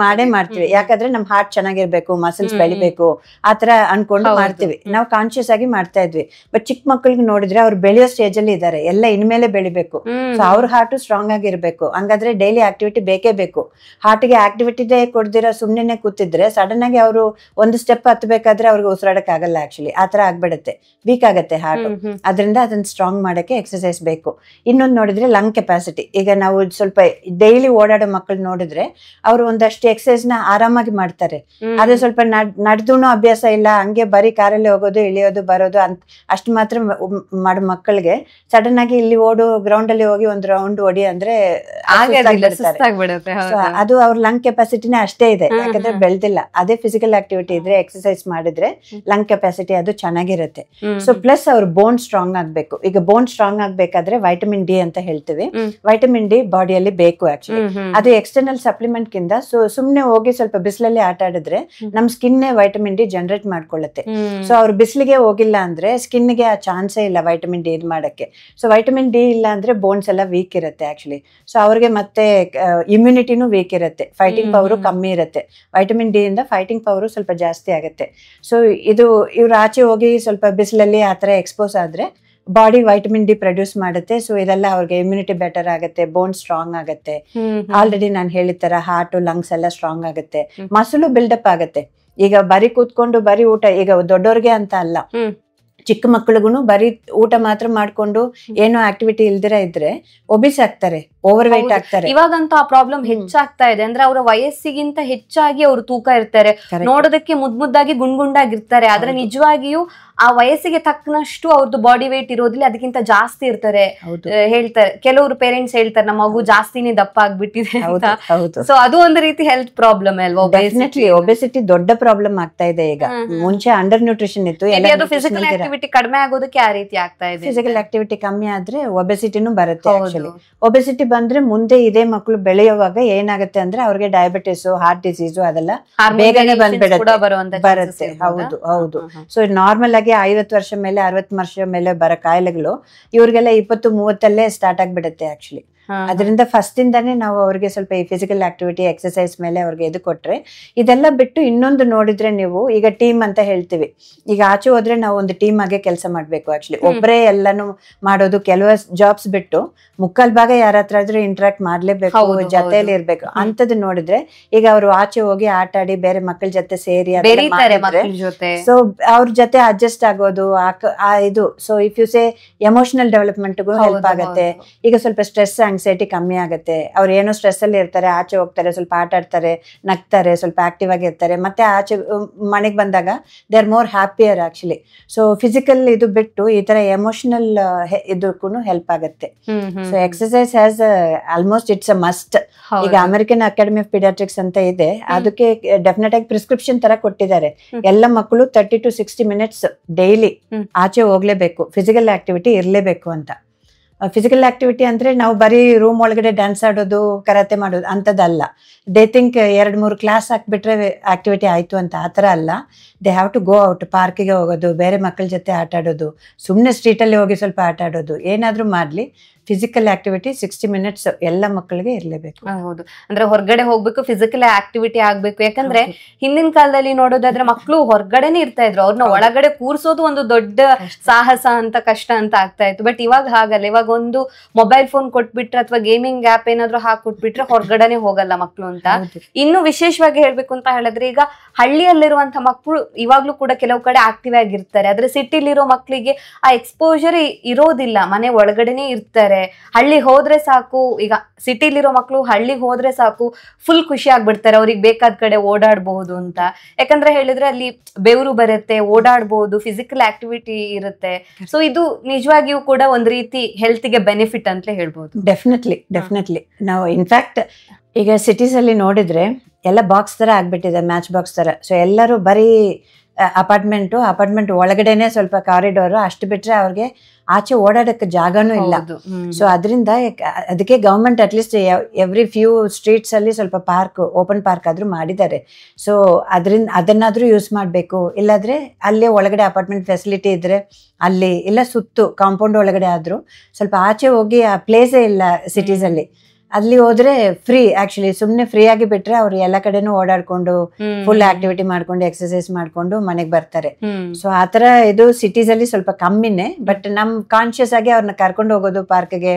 ಮಾಡೇ ಮಾಡ್ತೀವಿ. ಯಾಕಂದ್ರೆ ನಮ್ ಹಾರ್ಟ್ ಚೆನ್ನಾಗಿರ್ಬೇಕು, ಮಸಲ್ಸ್ ಬೆಳಿಬೇಕು, ಆತರ ಅನ್ಕೊಂಡು ಮಾಡ್ತೀವಿ. ನಾವು ಕಾನ್ಶಿಯಸ್ ಆಗಿ ಮಾಡ್ತಾ ಇದ್ವಿ. ಬಟ್ ಚಿಕ್ಕ ಮಕ್ಕಳಿಗೆ ನೋಡಿದ್ರೆ ಅವ್ರು ಬೆಳೆಯೋ ಸ್ಟೇಜ್ ಅಲ್ಲಿ ಇದಾರೆ, ಎಲ್ಲ ಇನ್ಮೇಲೆ ಬೆಳಿಬೇಕು. ಸೊ ಅವ್ರ ಹಾರ್ಟ್ ಸ್ಟ್ರಾಂಗ್ ಆಗಿರ್ಬೇಕು. ಹಂಗಾದ್ರೆ ಡೈಲಿ ಆಕ್ಟಿವಿಟಿ ಬೇಕೇ ಬೇಕು. ಹಾರ್ಟ್ಗೆ ಆಕ್ಟಿವಿಟಿದೇ ಕೊಡ್ದಿರ ಸುಮ್ನೆ ಕೂತಿದ್ರೆ ಸಡನ್ ಆಗಿ ಅವರು ಒಂದು ಸ್ಟೆಪ್ ಹತ್ಬೇಕಾದ್ರೆ ಅವ್ರಿಗೆ ಉಸಿರಾಡಕ್ ಆಗಲ್ಲ. ಆಕ್ಚುಲಿ ಆತರ ಆಗ್ಬಿಡುತ್ತೆ, ವೀಕ್ ಆಗತ್ತೆ ಹಾರ್ಟ್. ಅದರಿಂದ ಅದನ್ನ ಸ್ಟ್ರಾಂಗ್ ಮಾಡಕ್ಕೆ ಎಕ್ಸರ್ಸೈಸ್ ಬೇಕು. ಇನ್ನೊಂದು ನೋಡಿದ್ರೆ ಲಂಗ್ ಕೆಪಾಸಿಟಿ. ಈಗ ನಾವು ಸ್ವಲ್ಪ ಡೈಲಿ ಓಡಾಡೋ ಮಕ್ಕಳು ನೋಡಿದ್ರೆ ಅವ್ರು ಒಂದಷ್ಟು ಎಕ್ಸರ್ಸೈಸ್ ನ ಆರಾಮಾಗಿ ಮಾಡ್ತಾರೆ. ಅದೇ ಸ್ವಲ್ಪ ನಡೆದೂನು ಅಭ್ಯಾಸ ಇಲ್ಲ, ಹಂಗೆ ಬರೀ ಕಾರಲ್ಲಿ ಹೋಗೋದು ಇಳಿಯೋದು ಬರೋದು ಅಂತ ಅಷ್ಟು ಮಾತ್ರ ಮಾಡೋ ಮಕ್ಕಳಿಗೆ ಸಡನ್ ಆಗಿ ಇಲ್ಲಿ ಗ್ರೌಂಡ್ ಅಲ್ಲಿ ಹೋಗಿ ಒಂದು ರೌಂಡ್ ಓಡಿ ಅಂದ್ರೆ ಅದು ಅವ್ರ ಲಂಗ್ ಕೆಪಾಸಿಟಿನೇ ಅಷ್ಟೇ ಇದೆ, ಯಾಕಂದ್ರೆ ಬೆಳ್ದಿಲ್ಲ. ಅದೇ ಫಿಸಿಕಲ್ ಆಕ್ಟಿವಿಟಿ ಇದ್ರೆ, ಎಕ್ಸರ್ಸೈಸ್ ಮಾಡಿದ್ರೆ ಲಂಗ್ ಕೆಪಾಸಿಟಿ ಅದು ಚೆನ್ನಾಗಿರುತ್ತೆ. ಸೊ ಪ್ಲಸ್ ಅವ್ರ ಬೋನ್ ಸ್ಟ್ರಾಂಗ್ ಆಗ್ಬೇಕು. ಈಗ ಬೋನ್ ಸ್ಟ್ರಾಂಗ್ ಆಗ್ಬೇಕಾದ್ರೆ ವೈಟಮಿನ್ ಡಿ ಅಂತ ಹೇಳ್ತೀವಿ. ವೈಟಮಿನ್ ಡಿ ಬಾಡಿಯಲ್ಲಿ ಬೇಕು ಆಕ್ಚುಲಿ. ಅದು ಎಕ್ಸ್ಟರ್ನಲ್ ಸಪ್ಲಿಮೆಂಟ್ ಕಿಂದ. ಸೊ ಸುಮ್ನೆ ಹೋಗಿ ಸ್ವಲ್ಪ ಬಿಸಿಲಲ್ಲಿ ಆಟ ಆಡಿದ್ರೆ ನಮ್ ಸ್ಕಿನ್ ವೈಟಮಿನ್ ಡಿ ಜನರೇಟ್ ಮಾಡ್ಕೊಳ್ಳುತ್ತೆ. ಸೊ ಅವ್ರು ಬಿಸಿಲಿಗೆ ಹೋಗಿಲ್ಲ ಅಂದ್ರೆ ಸ್ಕಿನ್ ಗೆ ಆ ಚಾನ್ಸೇ ಇಲ್ಲ ವೈಟಮಿನ್ ಡಿ ಇದು ಮಾಡಕ್ಕೆ. ಸೊ ವೈಟಮಿನ್ ಡಿ ಇಲ್ಲ ಅಂದ್ರೆ ಬೋನ್ಸ್ ಎಲ್ಲ ವೀಕ್ ಇರುತ್ತೆ ಆಕ್ಚುಲಿ. ಸೊ ಅವ್ರಿಗೆ ಮತ್ತೆ ಇಮ್ಯುನಿಟಿನೂ ವೀಕ್ ಇರುತ್ತೆ, ಫೈಟಿಂಗ್ ಪವರು ಕಮ್ಮಿ ಇರುತ್ತೆ. ವೈಟಮಿನ್ ಡಿ ಇಂದ ಫೈಟಿಂಗ್ ಪವರು ಸ್ವಲ್ಪ ಜಾಸ್ತಿ ಆಗುತ್ತೆ. ಸೊ ಇವ್ರು ಆಚೆ ಹೋಗಿ ಸ್ವಲ್ಪ ಬಿಸಿಲಲ್ಲಿ ಆತರ ಎಕ್ಸ್ಪೋಸ್ ಆದ್ರೆ ಬಾಡಿ ವೈಟಮಿನ್ ಡಿ ಪ್ರೊಡ್ಯೂಸ್ ಮಾಡುತ್ತೆ. ಸೊ ಇದೆಲ್ಲ ಅವ್ರಿಗೆ ಇಮ್ಯುನಿಟಿ ಬೆಟರ್ ಆಗುತ್ತೆ, ಬೋನ್ ಸ್ಟ್ರಾಂಗ್ ಆಗುತ್ತೆ. ಆಲ್ರೆಡಿ ನಾನು ಹೇಳಿದ ತರ ಹಾರ್ಟ್ ಲಂಗ್ಸ್ ಎಲ್ಲ ಸ್ಟ್ರಾಂಗ್ ಆಗುತ್ತೆ, ಮಸಲು ಬಿಲ್ಡಪ್ ಆಗುತ್ತೆ. ಈಗ ಬರೀ ಕೂತ್ಕೊಂಡು ಬರೀ ಊಟ, ಈಗ ದೊಡ್ಡೋರ್ಗೆ ಅಂತ ಅಲ್ಲ, ಚಿಕ್ಕ ಮಕ್ಕಳಿಗೂ ಬರೀ ಊಟ ಮಾತ್ರ ಮಾಡ್ಕೊಂಡು ಏನೋ ಆಕ್ಟಿವಿಟಿ ಇಲ್ದಿರ ಇದ್ರೆ ಒಬಿಸ್ ಆಗ್ತಾರೆ, ಓವರ್ ವೇಟ್ ಆಗ್ತಾರೆ. ಇವಾಗಂತೂ ಆ ಪ್ರಾಬ್ಲಮ್ ಹೆಚ್ಚಾಗ್ತಾ ಇದೆ. ಅಂದ್ರೆ ಅವರ ವಯಸ್ಸಿಗಿಂತ ಹೆಚ್ಚಾಗಿ ಅವರು ತೂಕ ಇರ್ತಾರೆ, ನೋಡೋದಕ್ಕೆ ಮುದ್ದಾಗಿ ಗುಂಡ್ಗುಂಡಾಗಿರ್ತಾರೆ. ಆದ್ರೆ ನಿಜವಾಗಿಯೂ ಆ ವಯಸ್ಸಿಗೆ ತಕ್ಕನಷ್ಟು ಅವ್ರದ್ದು ಬಾಡಿ ವೇಟ್ ಇರೋದಿಲ್ಲ, ಅದಕ್ಕಿಂತ ಜಾಸ್ತಿ ಇರ್ತಾರೆ. ಹೇಳ್ತಾರೆ ಕೆಲವರು ಪೇರೆಂಟ್ಸ್ ಹೇಳ್ತಾರೆ, ನಮ್ಮ ಮಗು ಜಾಸ್ತಿನೇ ದಪ್ಪ ಆಗ್ಬಿಟ್ಟಿದೆ ಅಂತ. ಸೊ ಅದು ಒಂದು ರೀತಿ ಹೆಲ್ತ್ ಪ್ರಾಬ್ಲಮ್ ಅಲ್ವಾ? ಒಬೆಸಿಟಿ ದೊಡ್ಡ ಪ್ರಾಬ್ಲಮ್ ಆಗ್ತಾ ಇದೆ ಈಗ. ಮುಂಚೆ ಅಂಡರ್ ನ್ಯೂಟ್ರಿಷನ್ ಇತ್ತು. ಫಿಸಿಕಲ್ ಆಕ್ಟಿವಿಟಿ ಕಡಿಮೆ ಆಗೋದಕ್ಕೆ ಆ ರೀತಿ ಆಗ್ತಾ ಇದೆ. ಫಿಸಿಕಲ್ ಆಕ್ಟಿವಿಟಿ ಕಮ್ಮಿ ಆದ್ರೆ ಒಬೆಸಿಟಿನೂ ಬರುತ್ತೆ. ಆಕ್ಚುಲಿ ಒಬೆಸಿಟಿ ಬಂದ್ರೆ ಮುಂದೆ ಇದೇ ಮಕ್ಕಳು ಬೆಳೆಯುವಾಗ ಏನಾಗುತ್ತೆ ಅಂದ್ರೆ ಅವ್ರಿಗೆ ಡಯಾಬಿಟಿಸ್, ಹಾರ್ಟ್ ಡಿಸೀಸ್ ಅದೆಲ್ಲ ಬೇಗನೆ ಬರುತ್ತೆ. ಹೌದು. ಸೊ ನಾರ್ಮಲ್ ಆಗಿ 50 ವರ್ಷ ಮೇಲೆ 60 ವರ್ಷ ಮೇಲೆ ಬರೋ ಕಾಯಿಲೆಗಳು ಇವ್ರಿಗೆಲ್ಲ 20-30 ಸ್ಟಾರ್ಟ್ ಆಗ್ಬಿಡುತ್ತೆ ಆಕ್ಚುಲಿ. ಅದರಿಂದ ಫಸ್ಟ್ ಇಂದಾನೇ ನಾವು ಅವ್ರಿಗೆ ಸ್ವಲ್ಪ ಈ ಫಿಸಿಕಲ್ ಆಕ್ಟಿವಿಟಿ ಎಕ್ಸರ್ಸೈಸ್ ಮೇಲೆ ಅವ್ರಿಗೆ ಇದು ಕೊಟ್ರೆ. ಇದೆಲ್ಲ ಬಿಟ್ಟು ಇನ್ನೊಂದು ನೋಡಿದ್ರೆ ನೀವು ಈಗ ಟೀಮ್ ಅಂತ ಹೇಳ್ತೀವಿ. ಈಗ ಆಚೆ ಹೋದ್ರೆ ನಾವು ಒಂದು ಟೀಮ್ ಆಗಿ ಕೆಲಸ ಮಾಡ್ಬೇಕು. ಆಕ್ಚುಲಿ ಒಬ್ಬರೇ ಎಲ್ಲಾನು ಮಾಡೋದು, ಕೆಲವು ಜಾಬ್ಸ್ ಬಿಟ್ಟು ಮುಕ್ಕಾಲ್ ಭಾಗ ಯಾರ ಹತ್ರ ಆದ್ರೂ ಇಂಟ್ರಾಕ್ಟ್ ಮಾಡ್ಲೇಬೇಕು, ಜೊತೆಯಲ್ಲಿ ಇರ್ಬೇಕು. ಅಂತದ್ದು ನೋಡಿದ್ರೆ ಈಗ ಅವರು ಆಚೆ ಹೋಗಿ ಆಟ ಆಡಿ ಬೇರೆ ಮಕ್ಕಳ ಜೊತೆ ಸೇರಿ ಸೊ ಅವ್ರ ಜೊತೆ ಅಡ್ಜಸ್ಟ್ ಆಗೋದು ಇದು. So if you say emotional ಡೆವಲಪ್ಮೆಂಟ್ಗೂ ಹೆಲ್ಪ್ ಆಗುತ್ತೆ. ಈಗ ಸ್ವಲ್ಪ ಸ್ಟ್ರೆಸ್ ಆಂಗ್ಸೈಟಿ ಕಮ್ಮಿ ಆಗುತ್ತೆ. ಅವ್ರು ಏನೋ ಸ್ಟ್ರೆಸ್ ಅಲ್ಲಿ ಇರ್ತಾರೆ, ಆಚೆ ಹೋಗ್ತಾರೆ, ಸ್ವಲ್ಪ ಆಟ ಆಡ್ತಾರೆ, ನಗ್ತಾರೆ, ಸ್ವಲ್ಪ ಆಕ್ಟಿವ್ ಆಗಿರ್ತಾರೆ, ಮತ್ತೆ ಆಚೆ ಮನೆಗೆ ಬಂದಾಗ they are more happier actually. So physical ಇದು ಬಿಟ್ಟು ಈ ತರ ಎಮೋಷನಲ್ ಇದಕ್ಕೂ ಹೆಲ್ಪ್ ಆಗುತ್ತೆ. So exercise has almost it's a must. ಈಗ ಅಮೆರಿಕನ್ ಅಕಾಡೆಮಿ ಆಫ್ ಪಿಡಿಯಾಟ್ರಿಕ್ಸ್ ಅಂತ ಇದೆ, ಅದಕ್ಕೆ ಡೆಫಿನೆಟ್ ಆಗಿ ಪ್ರಿಸ್ಕ್ರಿಪ್ಷನ್ ತರ ಕೊಟ್ಟಿದ್ದಾರೆ. ಎಲ್ಲ ಮಕ್ಕಳು 30 to 60 minutes ಡೈಲಿ ಆಚೆ ಹೋಗ್ಲೇಬೇಕು, ಫಿಸಿಕಲ್ ಆಕ್ಟಿವಿಟಿ ಇರ್ಲೇಬೇಕು ಅಂತ. ಫಿಸಿಕಲ್ ಆಕ್ಟಿವಿಟಿ ಅಂದ್ರೆ ನಾವು ಬರೀ ರೂಮ್ ಒಳಗಡೆ ಡ್ಯಾನ್ಸ್ ಆಡೋದು, ಕರಾತೆ ಮಾಡೋದು ಅಂತದಲ್ಲ. ದೇ ಥಿಂಕ್ 2-3 ಕ್ಲಾಸ್ ಹಾಕ್ಬಿಟ್ರೆ ಆಕ್ಟಿವಿಟಿ ಆಯ್ತು ಅಂತ, ಆ ಥರ ಅಲ್ಲ. They have to go out, ಪಾರ್ಕಿಗೆ ಹೋಗೋದು, ಬೇರೆ ಮಕ್ಕಳ ಜೊತೆ ಆಟ ಆಡೋದು, ಸುಮ್ಮನೆ ಸ್ಟ್ರೀಟಲ್ಲಿ ಹೋಗಿ ಸ್ವಲ್ಪ ಆಟ ಆಡೋದು, ಏನಾದರೂ ಮಾಡಲಿ ಫಿಸಿಕಲ್ ಆಕ್ಟಿವಿಟಿ 60 minutes ಎಲ್ಲ ಮಕ್ಕಳಿಗೆ ಇರಲೇಬೇಕು. ಹೌದು, ಅಂದ್ರೆ ಹೊರಗಡೆ ಹೋಗ್ಬೇಕು, ಫಿಸಿಕಲ್ ಆಕ್ಟಿವಿಟಿ ಆಗ್ಬೇಕು. ಯಾಕಂದ್ರೆ ಹಿಂದಿನ ಕಾಲದಲ್ಲಿ ನೋಡೋದಾದ್ರೆ ಮಕ್ಕಳು ಹೊರಗಡೆನೆ ಇರ್ತಾ ಇದ್ರು, ಅವ್ರನ್ನ ಒಳಗಡೆ ಕೂರ್ಸೋದು ಒಂದು ದೊಡ್ಡ ಸಾಹಸ ಅಂತ, ಕಷ್ಟ ಅಂತ ಆಗ್ತಾ ಇತ್ತು. ಬಟ್ ಇವಾಗ ಹಾಗಲ್ಲ. ಇವಾಗ ಒಂದು ಮೊಬೈಲ್ ಫೋನ್ ಕೊಟ್ಬಿಟ್ರೆ ಅಥವಾ ಗೇಮಿಂಗ್ ಆಪ್ ಏನಾದ್ರು ಹಾಕೊಟ್ಬಿಟ್ರೆ ಹೊರಗಡೆನೆ ಹೋಗಲ್ಲ ಮಕ್ಕಳು ಅಂತ. ಇನ್ನು ವಿಶೇಷವಾಗಿ ಹೇಳ್ಬೇಕು ಅಂತ ಹೇಳಿದ್ರೆ, ಈಗ ಹಳ್ಳಿಯಲ್ಲಿರುವಂತ ಮಕ್ಕಳು ಇವಾಗ್ಲೂ ಕೂಡ ಕೆಲವು ಕಡೆ ಆಕ್ಟಿವ್ ಆಗಿರ್ತಾರೆ, ಆದ್ರೆ ಸಿಟಿಲಿರೋ ಮಕ್ಕಳಿಗೆ ಆ ಎಕ್ಸ್ಪೋಜರ್ ಇರೋದಿಲ್ಲ, ಮನೆ ಒಳಗಡೆನೆ ಇರ್ತಾರೆ. ಹಳ್ಳಿ ಹೋದ್ರೆ ಸಾಕು, ಈಗ ಸಿಟಿಲಿರೋ ಮಕ್ಕಳು ಹಳ್ಳಿಗೆ ಹೋದ್ರೆ ಸಾಕು ಫುಲ್ ಖುಷಿ ಆಗ್ಬಿಡ್ತಾರೆ, ಅವ್ರಿಗೆ ಬೇಕಾದ ಕಡೆ ಓಡಾಡಬಹುದು ಅಂತ. ಯಾಕಂದ್ರೆ ಹೇಳಿದ್ರೆ ಅಲ್ಲಿ ಬೆವರು ಬರುತ್ತೆ, ಓಡಾಡಬಹುದು, ಫಿಸಿಕಲ್ ಆಕ್ಟಿವಿಟಿ ಇರುತ್ತೆ. ಸೊ ಇದು ನಿಜವಾಗಿಯೂ ಕೂಡ ಒಂದ್ ರೀತಿ ಹೆಲ್ತ್ಗೆ ಬೆನಿಫಿಟ್ ಅಂತ ಹೇಳ್ಬಹುದು. ಡೆಫಿನೆಟ್ಲಿ ನಾವು ಇನ್ಫ್ಯಾಕ್ಟ್ ಈಗ ಸಿಟೀಸ್ ಅಲ್ಲಿ ನೋಡಿದ್ರೆ ಎಲ್ಲ ಬಾಕ್ಸ್ ತರ ಆಗ್ಬಿಟ್ಟಿದೆ, ಮ್ಯಾಚ್ ಬಾಕ್ಸ್ ತರ. ಸೊ ಎಲ್ಲರೂ ಬರೀ ಅಪಾರ್ಟ್ಮೆಂಟ್ ಒಳಗಡೆನೆ ಸ್ವಲ್ಪ ಕಾರಿಡೋರ್ ಅಷ್ಟು ಬಿಟ್ರೆ ಅವ್ರಿಗೆ ಆಚೆ ಓಡಾಡಕ್ಕೆ ಜಾಗನೂ ಇಲ್ಲ. ಸೊ ಅದರಿಂದ ಅದಕ್ಕೆ government at least every few streets ಅಲ್ಲಿ ಸ್ವಲ್ಪ ಪಾರ್ಕ್, ಓಪನ್ ಪಾರ್ಕ್ ಆದ್ರೂ ಮಾಡಿದ್ದಾರೆ. ಸೊ ಅದನ್ನಾದ್ರೂ ಯೂಸ್ ಮಾಡಬೇಕು. ಇಲ್ಲಾದ್ರೆ ಅಲ್ಲೇ ಒಳಗಡೆ ಅಪಾರ್ಟ್ಮೆಂಟ್ ಫೆಸಿಲಿಟಿ ಇದ್ರೆ ಅಲ್ಲಿ, ಇಲ್ಲ ಸುತ್ತು ಕಾಂಪೌಂಡ್ ಒಳಗಡೆ ಆದ್ರೂ ಸ್ವಲ್ಪ ಆಚೆ ಹೋಗಿ, ಆ ಪ್ಲೇಸೇ ಇಲ್ಲ ಸಿಟೀಸ್ ಅಲ್ಲಿ. ಅಲ್ಲಿ ಹೋದ್ರೆ ಫ್ರೀ, ಆಕ್ಚುಲಿ ಸುಮ್ನೆ ಫ್ರೀ ಆಗಿ ಬಿಟ್ರೆ ಅವ್ರು ಎಲ್ಲ ಕಡೆನೂ ಓಡಾಡ್ಕೊಂಡು ಫುಲ್ ಆಕ್ಟಿವಿಟಿ ಮಾಡ್ಕೊಂಡು ಎಕ್ಸರ್ಸೈಸ್ ಮಾಡ್ಕೊಂಡು ಮನೆಗ್ ಬರ್ತಾರೆ. ಸೊ ಆತರ ಇದು ಸಿಟೀಸ್ ಅಲ್ಲಿ ಸ್ವಲ್ಪ ಕಮ್ಮಿನೇ. ಬಟ್ ನಮ್ ಕಾನ್ಶಿಯಸ್ ಆಗಿ ಅವ್ರನ್ನ ಕರ್ಕೊಂಡು ಹೋಗೋದು ಪಾರ್ಕ್ಗೆ,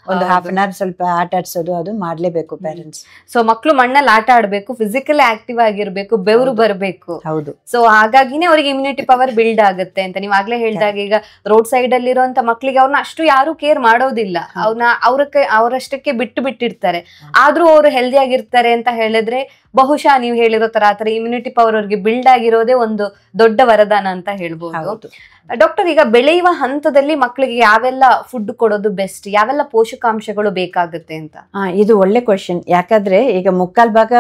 ಒಂದು ಹಾಫ್ ಅನ್ ಅವರ್ ಸ್ವಲ್ಪ ಆಟ ಆಡ್ಸೋದು, ಅದು ಮಾಡ್ಲೇಬೇಕು ಪೇರೆಂಟ್ಸ್. ಸೊ ಮಕ್ಳು ಮಣ್ಣಲ್ಲಿ ಆಟ ಆಡ್ಬೇಕು, ಫಿಸಿಕಲಿ ಆಕ್ಟಿವ್ ಆಗಿರ್ಬೇಕು, ಬೆವರು ಬರಬೇಕು. ಹೌದು. ಸೊ ಹಾಗಾಗಿನೇ ಅವ್ರಿಗೆ ಇಮ್ಯುನಿಟಿ ಪವರ್ ಬಿಲ್ಡ್ ಆಗುತ್ತೆ ಅಂತ ನೀವ್ ಆಗ್ಲೇ ಹೇಳ್ದಾಗ. ಈಗ ರೋಡ್ ಸೈಡ್ ಅಲ್ಲಿ ಇರುವಂತ ಮಕ್ಳಿಗೆ ಅವ್ರನ್ನ ಅಷ್ಟು ಯಾರು ಕೇರ್ ಮಾಡೋದಿಲ್ಲ, ಅವರಷ್ಟಕ್ಕೆ ಬಿಟ್ಟಿರ್ತಾರೆ. ಆದ್ರೂ ಅವ್ರು ಹೆಲ್ದಿ ಆಗಿರ್ತಾರೆ ಅಂತ ಹೇಳಿದ್ರೆ ಬಹುಶಃ ನೀವು ಹೇಳಿರೋ ತರ ಆತರ ಇಮ್ಯುನಿಟಿ ಪವರ್ ಅವ್ರಿಗೆ ಬಿಲ್ಡ್ ಆಗಿರೋದೇ ಒಂದು ದೊಡ್ಡ ವರದಾನ ಅಂತ ಹೇಳ್ಬೋದು. ಡಾಕ್ಟರ್, ಈಗ ಬೆಳೆಯುವ ಹಂತದಲ್ಲಿ ಮಕ್ಕಳಿಗೆ ಯಾವೆಲ್ಲ ಫುಡ್ ಕೊಡೋದು ಬೆಸ್ಟ್, ಯಾವೆಲ್ಲ ಪೋಷಕಾಂಶಗಳು ಬೇಕಾಗುತ್ತೆ ಅಂತ? ಇದು ಒಳ್ಳೆ ಕ್ವಶನ್. ಯಾಕಂದ್ರೆ ಈಗ ಮುಕ್ಕಾಲ್ ಭಾಗ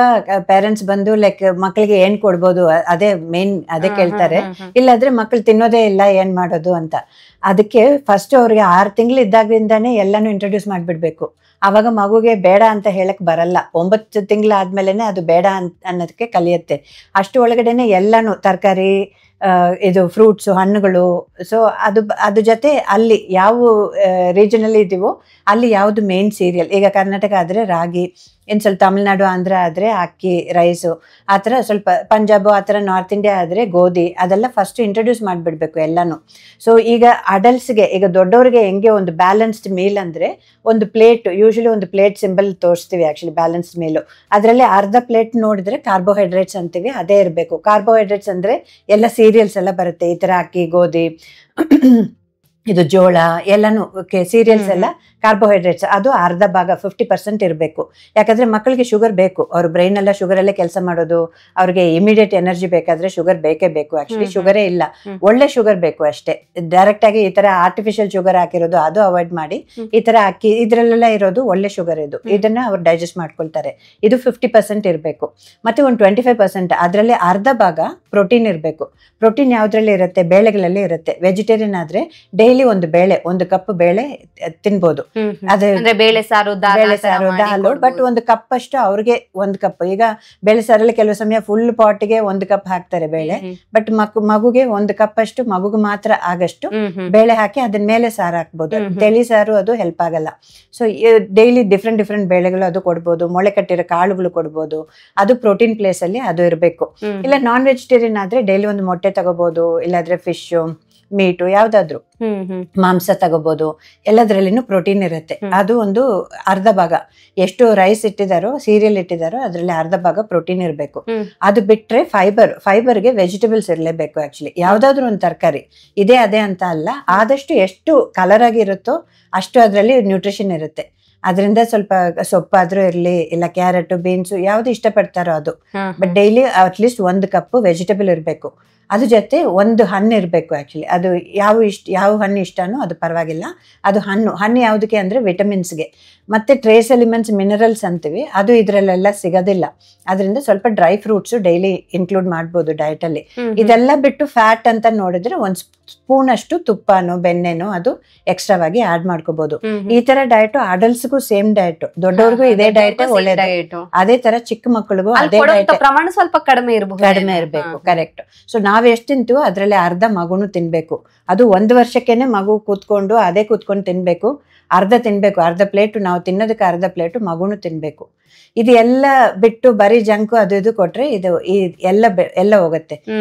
ಪೇರೆಂಟ್ಸ್ ಬಂದು ಲೈಕ್ ಮಕ್ಕಳಿಗೆ ಏನ್ ಕೊಡ್ಬೋದು ಅದೇ ಮೇನ್, ಅದೇ ಕೇಳ್ತಾರೆ. ಇಲ್ಲಾದ್ರೆ ಮಕ್ಕಳು ತಿನ್ನೋದೇ ಇಲ್ಲ, ಏನ್ ಮಾಡೋದು ಅಂತ. ಅದಕ್ಕೆ ಫಸ್ಟ್ ಅವ್ರಿಗೆ 6 ತಿಂಗಳು ಇದ್ದಾಗ್ರಿಂದಾನೇ ಎಲ್ಲಾನು ಇಂಟ್ರೊಡ್ಯೂಸ್ ಮಾಡ್ಬಿಡ್ಬೇಕು. ಅವಾಗ ಮಗುಗೆ ಬೇಡ ಅಂತ ಹೇಳಕ್ ಬರಲ್ಲ. 9 ತಿಂಗಳಾದ್ಮೇಲೆನೆ ಅದು ಬೇಡ ಅನ್ನೋದಕ್ಕೆ ಕಲಿಯುತ್ತೆ. ಅಷ್ಟು ಒಳಗಡೆನೆ ಎಲ್ಲಾನು ತರಕಾರಿ, ಇದು ಫ್ರೂಟ್ಸು, ಹಣ್ಣುಗಳು. ಸೊ ಅದು ಜೊತೆ ಅಲ್ಲಿ ಯಾವ ರೀಜನಲ್ಲಿ ಇದೀವೋ ಅಲ್ಲಿ ಯಾವುದು ಮೇನ್ ಸೀರಿಯಲ್. ಈಗ ಕರ್ನಾಟಕ ಆದ್ರೆ ರಾಗಿ, ಇನ್ನು ಸ್ವಲ್ಪ ತಮಿಳ್ನಾಡು, ಆಂಧ್ರ ಆದ್ರೆ ಅಕ್ಕಿ, ರೈಸು, ಆ ಥರ ಸ್ವಲ್ಪ ಪಂಜಾಬು, ಆ ಥರ ನಾರ್ತ್ ಇಂಡಿಯಾ ಆದರೆ ಗೋಧಿ, ಅದೆಲ್ಲ ಫಸ್ಟ್ ಇಂಟ್ರೊಡ್ಯೂಸ್ ಮಾಡಿಬಿಡ್ಬೇಕು ಎಲ್ಲಾನು. ಸೊ ಈಗ ಅಡಲ್ಟ್ಸ್ಗೆ, ಈಗ ದೊಡ್ಡವ್ರಿಗೆ ಹೆಂಗೆ ಒಂದು ಬ್ಯಾಲೆನ್ಸ್ಡ್ ಮೀಲ್ ಅಂದರೆ ಒಂದು ಪ್ಲೇಟ್, ಯೂಶಲಿ ಒಂದು ಪ್ಲೇಟ್ ಸಿಂಬಲ್ ತೋರಿಸ್ತೀವಿ ಆ್ಯಕ್ಚುಲಿ ಬ್ಯಾಲೆನ್ಸ್ಡ್ ಮೀಲು. ಅದರಲ್ಲಿ ಅರ್ಧ ಪ್ಲೇಟ್ ನೋಡಿದ್ರೆ ಕಾರ್ಬೋಹೈಡ್ರೇಟ್ಸ್ ಅಂತೀವಿ, ಅದೇ ಇರಬೇಕು. ಕಾರ್ಬೋಹೈಡ್ರೇಟ್ಸ್ ಅಂದರೆ ಎಲ್ಲ ಸೀರಿಯಲ್ಸ್ ಎಲ್ಲ ಬರುತ್ತೆ, ಈ ಥರ ಅಕ್ಕಿ, ಗೋಧಿ, ಇದು ಜೋಳ ಎಲ್ಲಾನು ಸೀರಿಯಲ್ಸ್ ಎಲ್ಲ ಕಾರ್ಬೋಹೈಡ್ರೇಟ್ಸ್. ಅದು ಅರ್ಧ ಭಾಗ 50% ಇರಬೇಕು. ಯಾಕಂದ್ರೆ ಮಕ್ಕಳಿಗೆ ಶುಗರ್ ಬೇಕು, ಅವ್ರ ಬ್ರೈನ್ ಎಲ್ಲ ಶುಗರ್ ಅಲ್ಲೇ ಕೆಲಸ ಮಾಡೋದು. ಅವ್ರಿಗೆ ಇಮಿಡಿಯೇಟ್ ಎನರ್ಜಿ ಬೇಕಾದ್ರೆ ಶುಗರ್ ಬೇಕೇ ಬೇಕು. ಆಕ್ಚುಲಿ ಶುಗರೇ ಇಲ್ಲ, ಒಳ್ಳೆ ಶುಗರ್ ಬೇಕು ಅಷ್ಟೇ. ಡೈರೆಕ್ಟ್ ಆಗಿ ಈ ತರ ಆರ್ಟಿಫಿಷಿಯಲ್ ಶುಗರ್ ಹಾಕಿರೋದು ಅದು ಅವಾಯ್ಡ್ ಮಾಡಿ, ಈ ತರ ಅಕ್ಕಿ ಇದ್ರಲ್ಲೆಲ್ಲ ಇರೋದು ಒಳ್ಳೆ ಶುಗರ್, ಇದನ್ನ ಅವ್ರು ಡೈಜೆಸ್ಟ್ ಮಾಡ್ಕೊಳ್ತಾರೆ. ಇದು 50% ಇರಬೇಕು. ಮತ್ತೆ ಒಂದು 25% ಅದರಲ್ಲಿ ಅರ್ಧ ಭಾಗ ಪ್ರೋಟೀನ್ ಇರಬೇಕು. ಪ್ರೋಟೀನ್ ಯಾವ್ದ್ರಲ್ಲಿ ಇರುತ್ತೆ? ಬೇಳೆಗಳಲ್ಲಿ ಇರುತ್ತೆ. ವೆಜಿಟೇರಿಯನ್ ಆದ್ರೆ ಡೈಲಿ ಒಂದು ಬೇಳೆ, 1 ಕಪ್ ಬೇಳೆ ತಿನ್ಬೋದು. ಅದೇ ಬೇಳೆ ಸಾರು, ದಾಲು, ಬಟ್ 1 ಕಪ್ ಅಷ್ಟು ಅವ್ರಿಗೆ 1 ಕಪ್. ಈಗ ಬೇಳೆ ಸಾರಲ್ಲಿ ಕೆಲವು ಸಮಯ ಫುಲ್ ಪಾಟ್ಗೆ 1 ಕಪ್ ಹಾಕ್ತಾರೆ ಬೇಳೆ, ಬಟ್ ಮಗುಗೆ 1 ಕಪ್ ಅಷ್ಟು, ಮಗುಗೆ ಮಾತ್ರ ಆಗಷ್ಟು ಬೇಳೆ ಹಾಕಿ ಅದನ್ನ ಮೇಲೆ ಸಾರು ಹಾಕ್ಬೋದು. ತೆಳಿ ಸಾರು ಅದು ಹೆಲ್ಪ್ ಆಗಲ್ಲ. ಸೊ ಡೈಲಿ ಡಿಫ್ರೆಂಟ್ ಬೇಳೆಗಳು ಅದು ಕೊಡ್ಬೋದು. ಮೊಳೆ ಕಟ್ಟಿರೋ ಕಾಳುಗಳು ಕೊಡ್ಬೋದು. ಅದು ಪ್ರೋಟೀನ್ ಪ್ಲೇಸ್ ಅಲ್ಲಿ ಅದು ಇರಬೇಕು. ಇಲ್ಲ ನಾನ್ ವೆಜಿಟೇರಿಯನ್ ಆದ್ರೆ ಡೈಲಿ 1 ಮೊಟ್ಟೆ ತಗೋಬಹುದು, ಇಲ್ಲಾದ್ರೆ ಫಿಶ್, ಮೀಟು, ಯಾವ್ದಾದ್ರು ಮಾಂಸ ತಗೋಬಹುದು. ಎಲ್ಲದ್ರಲ್ಲಿನೂ ಪ್ರೋಟೀನ್ ಇರುತ್ತೆ. ಅದು ಒಂದು ಅರ್ಧ ಭಾಗ. ಎಷ್ಟು ರೈಸ್ ಇಟ್ಟಿದಾರೋ, ಸೀರಿಯಲ್ ಇಟ್ಟಿದಾರೋ ಅದ್ರಲ್ಲಿ ಅರ್ಧ ಭಾಗ ಪ್ರೋಟೀನ್ ಇರಬೇಕು. ಅದು ಬಿಟ್ರೆ ಫೈಬರ್ಗೆ ವೆಜಿಟೇಬಲ್ಸ್ ಇರಲೇಬೇಕು. ಆಕ್ಚುಲಿ ಯಾವ್ದಾದ್ರು ಒಂದು ತರಕಾರಿ ಇದೇ ಅದೇ ಅಂತ ಅಲ್ಲ, ಆದಷ್ಟು ಎಷ್ಟು ಕಲರ್ ಆಗಿ ಇರುತ್ತೋ ಅಷ್ಟು ಅದರಲ್ಲಿ ನ್ಯೂಟ್ರಿಷನ್ ಇರುತ್ತೆ. ಅದರಿಂದ ಸ್ವಲ್ಪ ಸೊಪ್ಪಾದ್ರೂ ಇರ್ಲಿ, ಇಲ್ಲ ಕ್ಯಾರೆಟ್, ಬೀನ್ಸ್ ಯಾವ್ದು ಇಷ್ಟಪಡ್ತಾರೋ ಅದು. But daily at least 1 cup vegetable ಇರಬೇಕು. ಅದ್ರ ಜೊತೆ 1 ಹಣ್ಣು ಇರಬೇಕು. ಆಕ್ಚುಲಿ ಅದು ಯಾವ ಹಣ್ಣು ಇಷ್ಟನೋ ಅದು ಪರವಾಗಿಲ್ಲ. ಅದು ಹಣ್ಣು ಯಾವುದಕ್ಕೆ ಅಂದ್ರೆ ವಿಟಮಿನ್ಸ್ಗೆ. ಮತ್ತೆ ಟ್ರೇಸ್ ಎಲಿಮೆಂಟ್ಸ್, ಮಿನರಲ್ಸ್ ಅಂತೀವಿ, ಅದು ಇದ್ರಲ್ಲೆಲ್ಲ ಸಿಗೋದಿಲ್ಲ. ಅದರಿಂದ ಸ್ವಲ್ಪ ಡ್ರೈ ಫ್ರೂಟ್ಸ್ ಡೈಲಿ ಇನ್ಕ್ಲೂಡ್ ಮಾಡ್ಬೋದು ಡಯಟ್ ಅಲ್ಲಿ. ಇದೆಲ್ಲ ಬಿಟ್ಟು ಫ್ಯಾಟ್ ಅಂತ ನೋಡಿದ್ರೆ 1 ಸ್ಪೂನ್ ಅಷ್ಟು ತುಪ್ಪನೋ ಬೆಣ್ಣೆನೋ ಅದು ಎಕ್ಸ್ಟ್ರಾವಾಗಿ ಆಡ್ ಮಾಡ್ಕೋಬಹುದು. ಈ ತರ ಡಯಟ್ ಅಡಲ್ಟ್ಸ್ಗೂ ಸೇಮ್ ಡಯಟ್, ದೊಡ್ಡವ್ರಿಗೂ ಇದೇ ಡಯಟ್ ಒಳ್ಳೇದು. ಅದೇ ತರ ಚಿಕ್ಕ ಮಕ್ಕಳಿಗೂ ಅದೇ ಡಯಟ್, ಪ್ರಮಾಣ ಸ್ವಲ್ಪ ಕಡಿಮೆ ಇರಬೇಕು. ಕರೆಕ್ಟ್. ಸೊ ನಾವ್ ಎಷ್ಟು ತಿಂತೀವೋ ಅದ್ರಲ್ಲಿ ಅರ್ಧ ಮಗುನು ತಿನ್ಬೇಕು. ಅದು 1 ವರ್ಷಕ್ಕೆನೆ ಮಗು ಕೂತ್ಕೊಂಡು ತಿನ್ಬೇಕು. ಅರ್ಧ ತಿನ್ಬೇಕು. ಅರ್ಧ ಪ್ಲೇಟು ನಾವು ತಿನ್ನೋದಕ್ಕೆ ಅರ್ಧ ಪ್ಲೇಟು ಮಗುನು ತಿನ್ಬೇಕು. ಇದು ಎಲ್ಲ ಬಿಟ್ಟು ಬರೀ ಜಂಕು ಅದು ಇದು ಕೊಟ್ರೆ ಇದು ಎಲ್ಲ ಹೋಗುತ್ತೆ.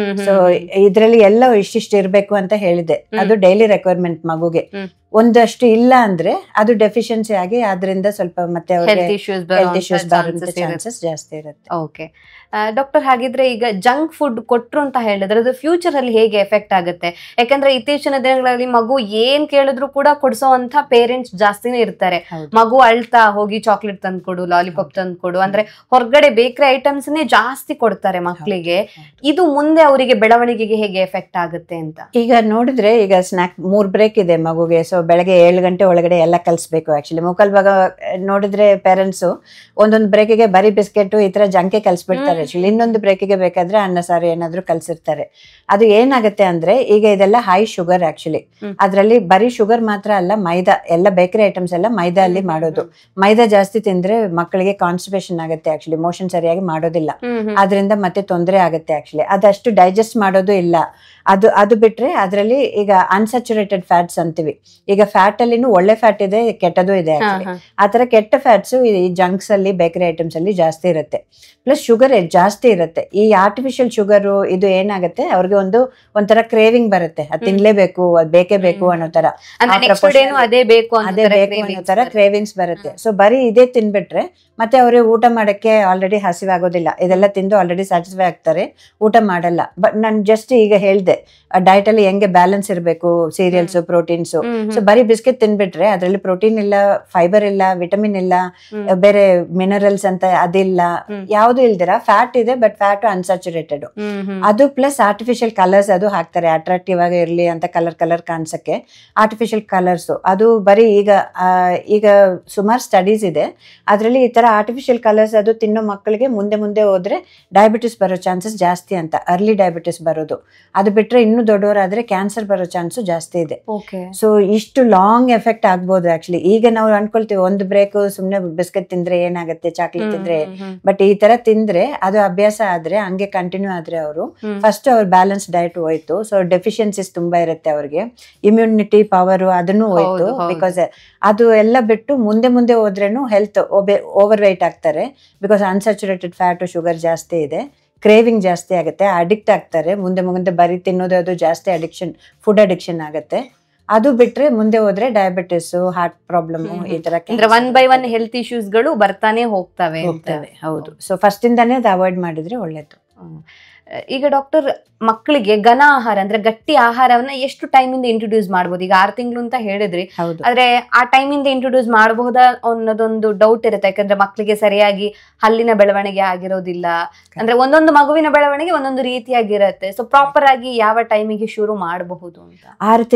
ಸೊ ಇದ್ರಲ್ಲಿ ಎಲ್ಲ ಇಷ್ಟಿಷ್ಟು ಇರ್ಬೇಕು ಅಂತ ಹೇಳಿದೆ. ಅದು ಡೈಲಿ ರಿಕ್ವೈರ್ಮೆಂಟ್ ಮಗುಗೆ. ಒಂದಷ್ಟು ಇಲ್ಲ ಅಂದ್ರೆ ಅದು ಡೆಫಿಷಿಯನ್ಸಿ ಆಗಿ ಅದರಿಂದ ಸ್ವಲ್ಪ ಮತ್ತೆ ಹೆಲ್ತ್ ಇಶ್ಯೂಸ್ ಬರೋ ಚಾನ್ಸಸ್ ಜಾಸ್ತಿ ಇರುತ್ತೆ. ಓಕೆ ಡಾಕ್ಟರ್, ಹಾಗಿದ್ರೆ ಈಗ ಜಂಕ್ ಫುಡ್ ಕೊಟ್ರು ಅಂತ ಹೇಳಿದ್ರೆ ಅದು ಫ್ಯೂಚರ್ ಅಲ್ಲಿ ಹೇಗೆ ಎಫೆಕ್ಟ್ ಆಗುತ್ತೆ? ಯಾಕಂದ್ರೆ ಇತ್ತೀಚಿನ ದಿನಗಳಲ್ಲಿ ಮಗು ಏನ್ ಕೇಳಿದ್ರು ಕೂಡ ಕೊಡಿಸೋಂತ ಪೇರೆಂಟ್ಸ್ ಜಾಸ್ತಿನೇ ಇರ್ತಾರೆ. ಮಗು ಅಳ್ತಾ ಹೋಗಿ ಚಾಕ್ಲೇಟ್ ತಂದ್ಕೊಡು, ಲಾಲಿಪಾಪ್ ತಂದ್ಕೊಡು ಅಂದ್ರೆ ಹೊರಗಡೆ ಬೇಕರಿ ಐಟಮ್ಸ್ ಜಾಸ್ತಿ ಕೊಡ್ತಾರೆ ಮಕ್ಕಳಿಗೆ. ಇದು ಮುಂದೆ ಅವರಿಗೆ ಬೆಳವಣಿಗೆಗೆ ಹೇಗೆ ಎಫೆಕ್ಟ್ ಆಗುತ್ತೆ ಅಂತ ಈಗ ನೋಡಿದ್ರೆ, ಈಗ ಸ್ನಾಕ್ 3 ಬ್ರೇಕ್ ಇದೆ ಮಗುಗೆ. ಸೊ ಬೆಳಗ್ಗೆ 7 ಗಂಟೆ ಒಳಗಡೆ ಎಲ್ಲ ಕಲಿಸ್ಬೇಕು. ಆಕ್ಚುಲಿ ಮುಕ್ಕಲ್ ಭಾಗ ನೋಡಿದ್ರೆ ಪೇರೆಂಟ್ಸ್ ಒಂದೊಂದು ಬ್ರೇಕಿಗೆ ಬರೀ ಬಿಸ್ಕೆಟ್ ಈ ತರ ಜಂಕೆ ಕಲಿಸ್ಬಿಡ್ತಾರೆ. ಆಕ್ಚುಲಿ ಇನ್ನೊಂದು ಬ್ರೇಕಿಗೆ ಬೇಕಾದ್ರೆ ಅನ್ನ ಸಾರು ಏನಾದ್ರು ಕಲ್ಸಿರ್ತಾರೆ. ಅದು ಏನಾಗುತ್ತೆ ಅಂದ್ರೆ ಈಗ ಇದೆಲ್ಲ ಹೈ ಶುಗರ್. ಆಕ್ಚುಲಿ ಅದ್ರಲ್ಲಿ ಬರೀ ಶುಗರ್ ಮಾತ್ರ ಅಲ್ಲ, ಮೈದಾ, ಎಲ್ಲ ಬೇಕರಿ ಐಟಮ್ಸ್ ಎಲ್ಲ ಮೈದಾ ಅಲ್ಲಿ ಮಾಡೋದು. ಮೈದಾ ಜಾಸ್ತಿ ತಿಂದ್ರೆ ಮಕ್ಕಳಿಗೆ ಕಾನ್ಸ್ಟಿಪೇಷನ್ ಆಗುತ್ತೆ. ಆಕ್ಚುಲಿ ಮೋಷನ್ ಸರಿಯಾಗಿ ಮಾಡೋದಿಲ್ಲ, ಅದರಿಂದ ಮತ್ತೆ ತೊಂದರೆ ಆಗುತ್ತೆ. ಆಕ್ಚುಲಿ ಅದಷ್ಟು ಡೈಜೆಸ್ಟ್ ಮಾಡೋದು ಇಲ್ಲ. ಅದು ಬಿಟ್ರೆ ಅದರಲ್ಲಿ ಈಗ ಅನ್ಸ್ಯಾಚುರೇಟೆಡ್ ಫ್ಯಾಟ್ಸ್ ಅಂತೀವಿ. ಈಗ ಫ್ಯಾಟ್ ಅಲ್ಲಿನೂ ಒಳ್ಳೆ ಫ್ಯಾಟ್ ಇದೆ, ಕೆಟ್ಟದು ಇದೆ. ಆತರ ಕೆಟ್ಟ ಫ್ಯಾಟ್ಸ್ ಈ ಜಂಕ್ಸ್ ಅಲ್ಲಿ, ಬೇಕರಿ ಐಟಮ್ಸ್ ಅಲ್ಲಿ ಜಾಸ್ತಿ ಇರುತ್ತೆ. ಪ್ಲಸ್ ಶುಗರ್ ಜಾಸ್ತಿ ಇರುತ್ತೆ. ಈ ಆರ್ಟಿಫಿಷಿಯಲ್ ಶುಗರ್ ಇದು ಏನಾಗುತ್ತೆ, ಅವ್ರಿಗೆ ಒಂಥರ ಕ್ರೇವಿಂಗ್ ಬರುತ್ತೆ. ಅದು ತಿನ್ಲೇಬೇಕು, ಅದು ಬೇಕೇ ಬೇಕು ಅನ್ನೋ ತರ, ಅದೇ ಬೇಕು ಅನ್ನೋ ತರ ಕ್ರೇವಿಂಗ್ಸ್ ಬರುತ್ತೆ. ಸೊ ಬರೀ ಇದೇ ತಿನ್ಬಿಟ್ರೆ ಮತ್ತೆ ಅವ್ರಿಗೆ ಊಟ ಮಾಡಕ್ಕೆ ಆಲ್ರೆಡಿ ಹಸಿವಾಗೋದಿಲ್ಲ. ಇದೆಲ್ಲ ತಿಂದು ಆಲ್ರೆಡಿ ಸ್ಯಾಟಿಸ್ಫೈ ಆಗ್ತಾರೆ, ಊಟ ಮಾಡಲ್ಲ. ಬಟ್ ನಾನು ಜಸ್ಟ್ ಈಗ ಹೇಳ್ದೆ ಡಯಟ್ ಅಲ್ಲಿ ಹೆಂಗೆ ಬ್ಯಾಲೆನ್ಸ್ ಇರಬೇಕು, ಸೀರಿಯಲ್ಸ್, ಪ್ರೋಟೀನ್ಸ್. ಸೊ ಬರೀ ಬಿಸ್ಕೆಟ್ ತಿನ್ಬಿಟ್ರೆ ಅದ್ರಲ್ಲಿ ಪ್ರೋಟೀನ್ ಇಲ್ಲ, ಫೈಬರ್ ಇಲ್ಲ, ವಿಟಮಿನ್ ಇಲ್ಲ, ಬೇರೆ ಮಿನರಲ್ಸ್ ಅಂತ ಅದಿಲ್ಲ, ಯಾವ್ದು ಇಲ್ದಿರ ಫ್ಯಾಟ್ ಇದೆ. ಬಟ್ ಫ್ಯಾಟ್ ಅನ್ಸ್ಯಾಚುರೇಟೆಡ್ ಅದು. ಪ್ಲಸ್ ಆರ್ಟಿಫಿಷಿಯಲ್ ಕಲರ್ಸ್ ಅದು ಹಾಕ್ತಾರೆ, ಅಟ್ರಾಕ್ಟಿವ್ ಆಗಿ ಇರ್ಲಿ ಅಂತ ಕಲರ್ ಕಾಣಿಸಕ್ಕೆ ಆರ್ಟಿಫಿಷಿಯಲ್ ಕಲರ್ಸ್. ಅದು ಬರೀ ಈಗ ಸುಮಾರು ಸ್ಟಡೀಸ್ ಇದೆ ಅದ್ರಲ್ಲಿ ಈ ತರ ಆರ್ಟಿಫಿಷಿಯಲ್ ಕಲರ್ಸ್ ಅದು ತಿನ್ನೋ ಮಕ್ಕಳಿಗೆ ಮುಂದೆ ಹೋದ್ರೆ ಡಯಾಬಿಟಿಸ್ ಬರೋ ಚಾನ್ಸಸ್ ಜಾಸ್ತಿ ಅಂತ, ಅರ್ಲಿ ಡಯಾಬಿಟಿಸ್ ಬರೋದು. ಅದು ಬಿಟ್ರೆ ಇನ್ನು ದೊಡ್ಡವರಾದ್ರೆ ಕ್ಯಾನ್ಸರ್ ಬರೋ ಚಾನ್ಸು ಜಾಸ್ತಿ ಇದೆ. ಸೊ ಇಷ್ಟು ಲಾಂಗ್ ಎಫೆಕ್ಟ್ ಆಗ್ಬೋದು. ಆಕ್ಚುಲಿ ಈಗ ನಾವು ಅನ್ಕೊಳ್ತೀವಿ 1 ಬ್ರೇಕ್ ಸುಮ್ನೆ ಬಿಸ್ಕೆಟ್ ತಿಂದ್ರೆ ಏನಾಗುತ್ತೆ, ಚಾಕ್ಲೇಟ್ ತಿಂದ್ರೆ. ಬಟ್ ಈ ತರ ತಿಂದ್ರೆ ಅದು ಅಭ್ಯಾಸ ಆದ್ರೆ, ಹಂಗೆ ಕಂಟಿನ್ಯೂ ಆದ್ರೆ ಅವರು ಫಸ್ಟ್ ಅವ್ರ ಬ್ಯಾಲೆನ್ಸ್ ಡಯಟ್ ಹೋಯ್ತು. ಸೊ ಡೆಫಿಷಿಯನ್ಸೀಸ್ ತುಂಬಾ ಇರುತ್ತೆ ಅವ್ರಿಗೆ, ಇಮ್ಯುನಿಟಿ ಪವರ್ ಅದನ್ನು ಹೋಯ್ತು. ಬಿಕಾಸ್ ಅದು ಎಲ್ಲ ಬಿಟ್ಟು ಮುಂದೆ ಹೋದ್ರೇನು ಹೆಲ್ತ್ ಓವರ್ ವೆಯ್ಟ್ ಆಗ್ತಾರೆ. ಬಿಕಾಸ್ ಅನ್ಸ್ಯಾಚುರೇಟೆಡ್ ಫ್ಯಾಟ್, ಶುಗರ್ ಜಾಸ್ತಿ ಇದೆ, ಕ್ರೇವಿಂಗ್ ಜಾಸ್ತಿ ಆಗುತ್ತೆ, ಅಡಿಕ್ಟ್ ಆಗ್ತಾರೆ. ಮುಂದೆ ಬರೀ ತಿನ್ನೋದು ಅದು ಜಾಸ್ತಿ ಅಡಿಕ್ಷನ್, ಫುಡ್ ಅಡಿಕ್ಷನ್ ಆಗುತ್ತೆ. ಅದು ಬಿಟ್ರೆ ಮುಂದೆ ಹೋದ್ರೆ ಡಯಾಬಿಟಿಸ್, ಹಾರ್ಟ್ ಪ್ರಾಬ್ಲಮ್, ಈ ತರ 1 by 1 ಹೆಲ್ತ್ ಇಶ್ಯೂಸ್ ಗಳು ಬರ್ತಾನೆ ಹೋಗ್ತವೆ. ಹೌದು. ಸೊ ಫಸ್ಟ್ ಇಂದಾನೇ ಅದು ಅವಾಯ್ಡ್ ಮಾಡಿದ್ರೆ ಒಳ್ಳೇದು. ಈಗ ಡಾಕ್ಟರ್, ಮಕ್ಕಳಿಗೆ ಘನ ಆಹಾರ ಅಂದ್ರೆ ಗಟ್ಟಿ ಆಹಾರವನ್ನ ಎಷ್ಟು ಟೈಮ್ ಇಂದ ಇಂಟ್ರೊಡ್ಯೂಸ್ ಮಾಡಬಹುದು? ಈಗ 6 ತಿಂಗಳು ಅಂತ ಹೇಳಿದ್ರಿ, ಆದ್ರೆ ಆ ಟೈಮ್ ಇಂದ ಇಂಟ್ರೊಡ್ಯೂಸ್ ಮಾಡಬಹುದಾ ಅನ್ನೋದೊಂದು ಡೌಟ್ ಇರುತ್ತೆ. ಯಾಕಂದ್ರೆ ಮಕ್ಕಳಿಗೆ ಸರಿಯಾಗಿ ಹಲ್ಲಿನ ಬೆಳವಣಿಗೆ ಆಗಿರೋದಿಲ್ಲ. ಅಂದ್ರೆ ಒಂದೊಂದು ಮಗುವಿನ ಬೆಳವಣಿಗೆ ಒಂದೊಂದು ರೀತಿಯಾಗಿರುತ್ತೆ. ಸೊ ಪ್ರಾಪರ್ ಆಗಿ ಯಾವ ಟೈಮಿಗೆ ಶುರು ಮಾಡಬಹುದು ಅಂತ? 6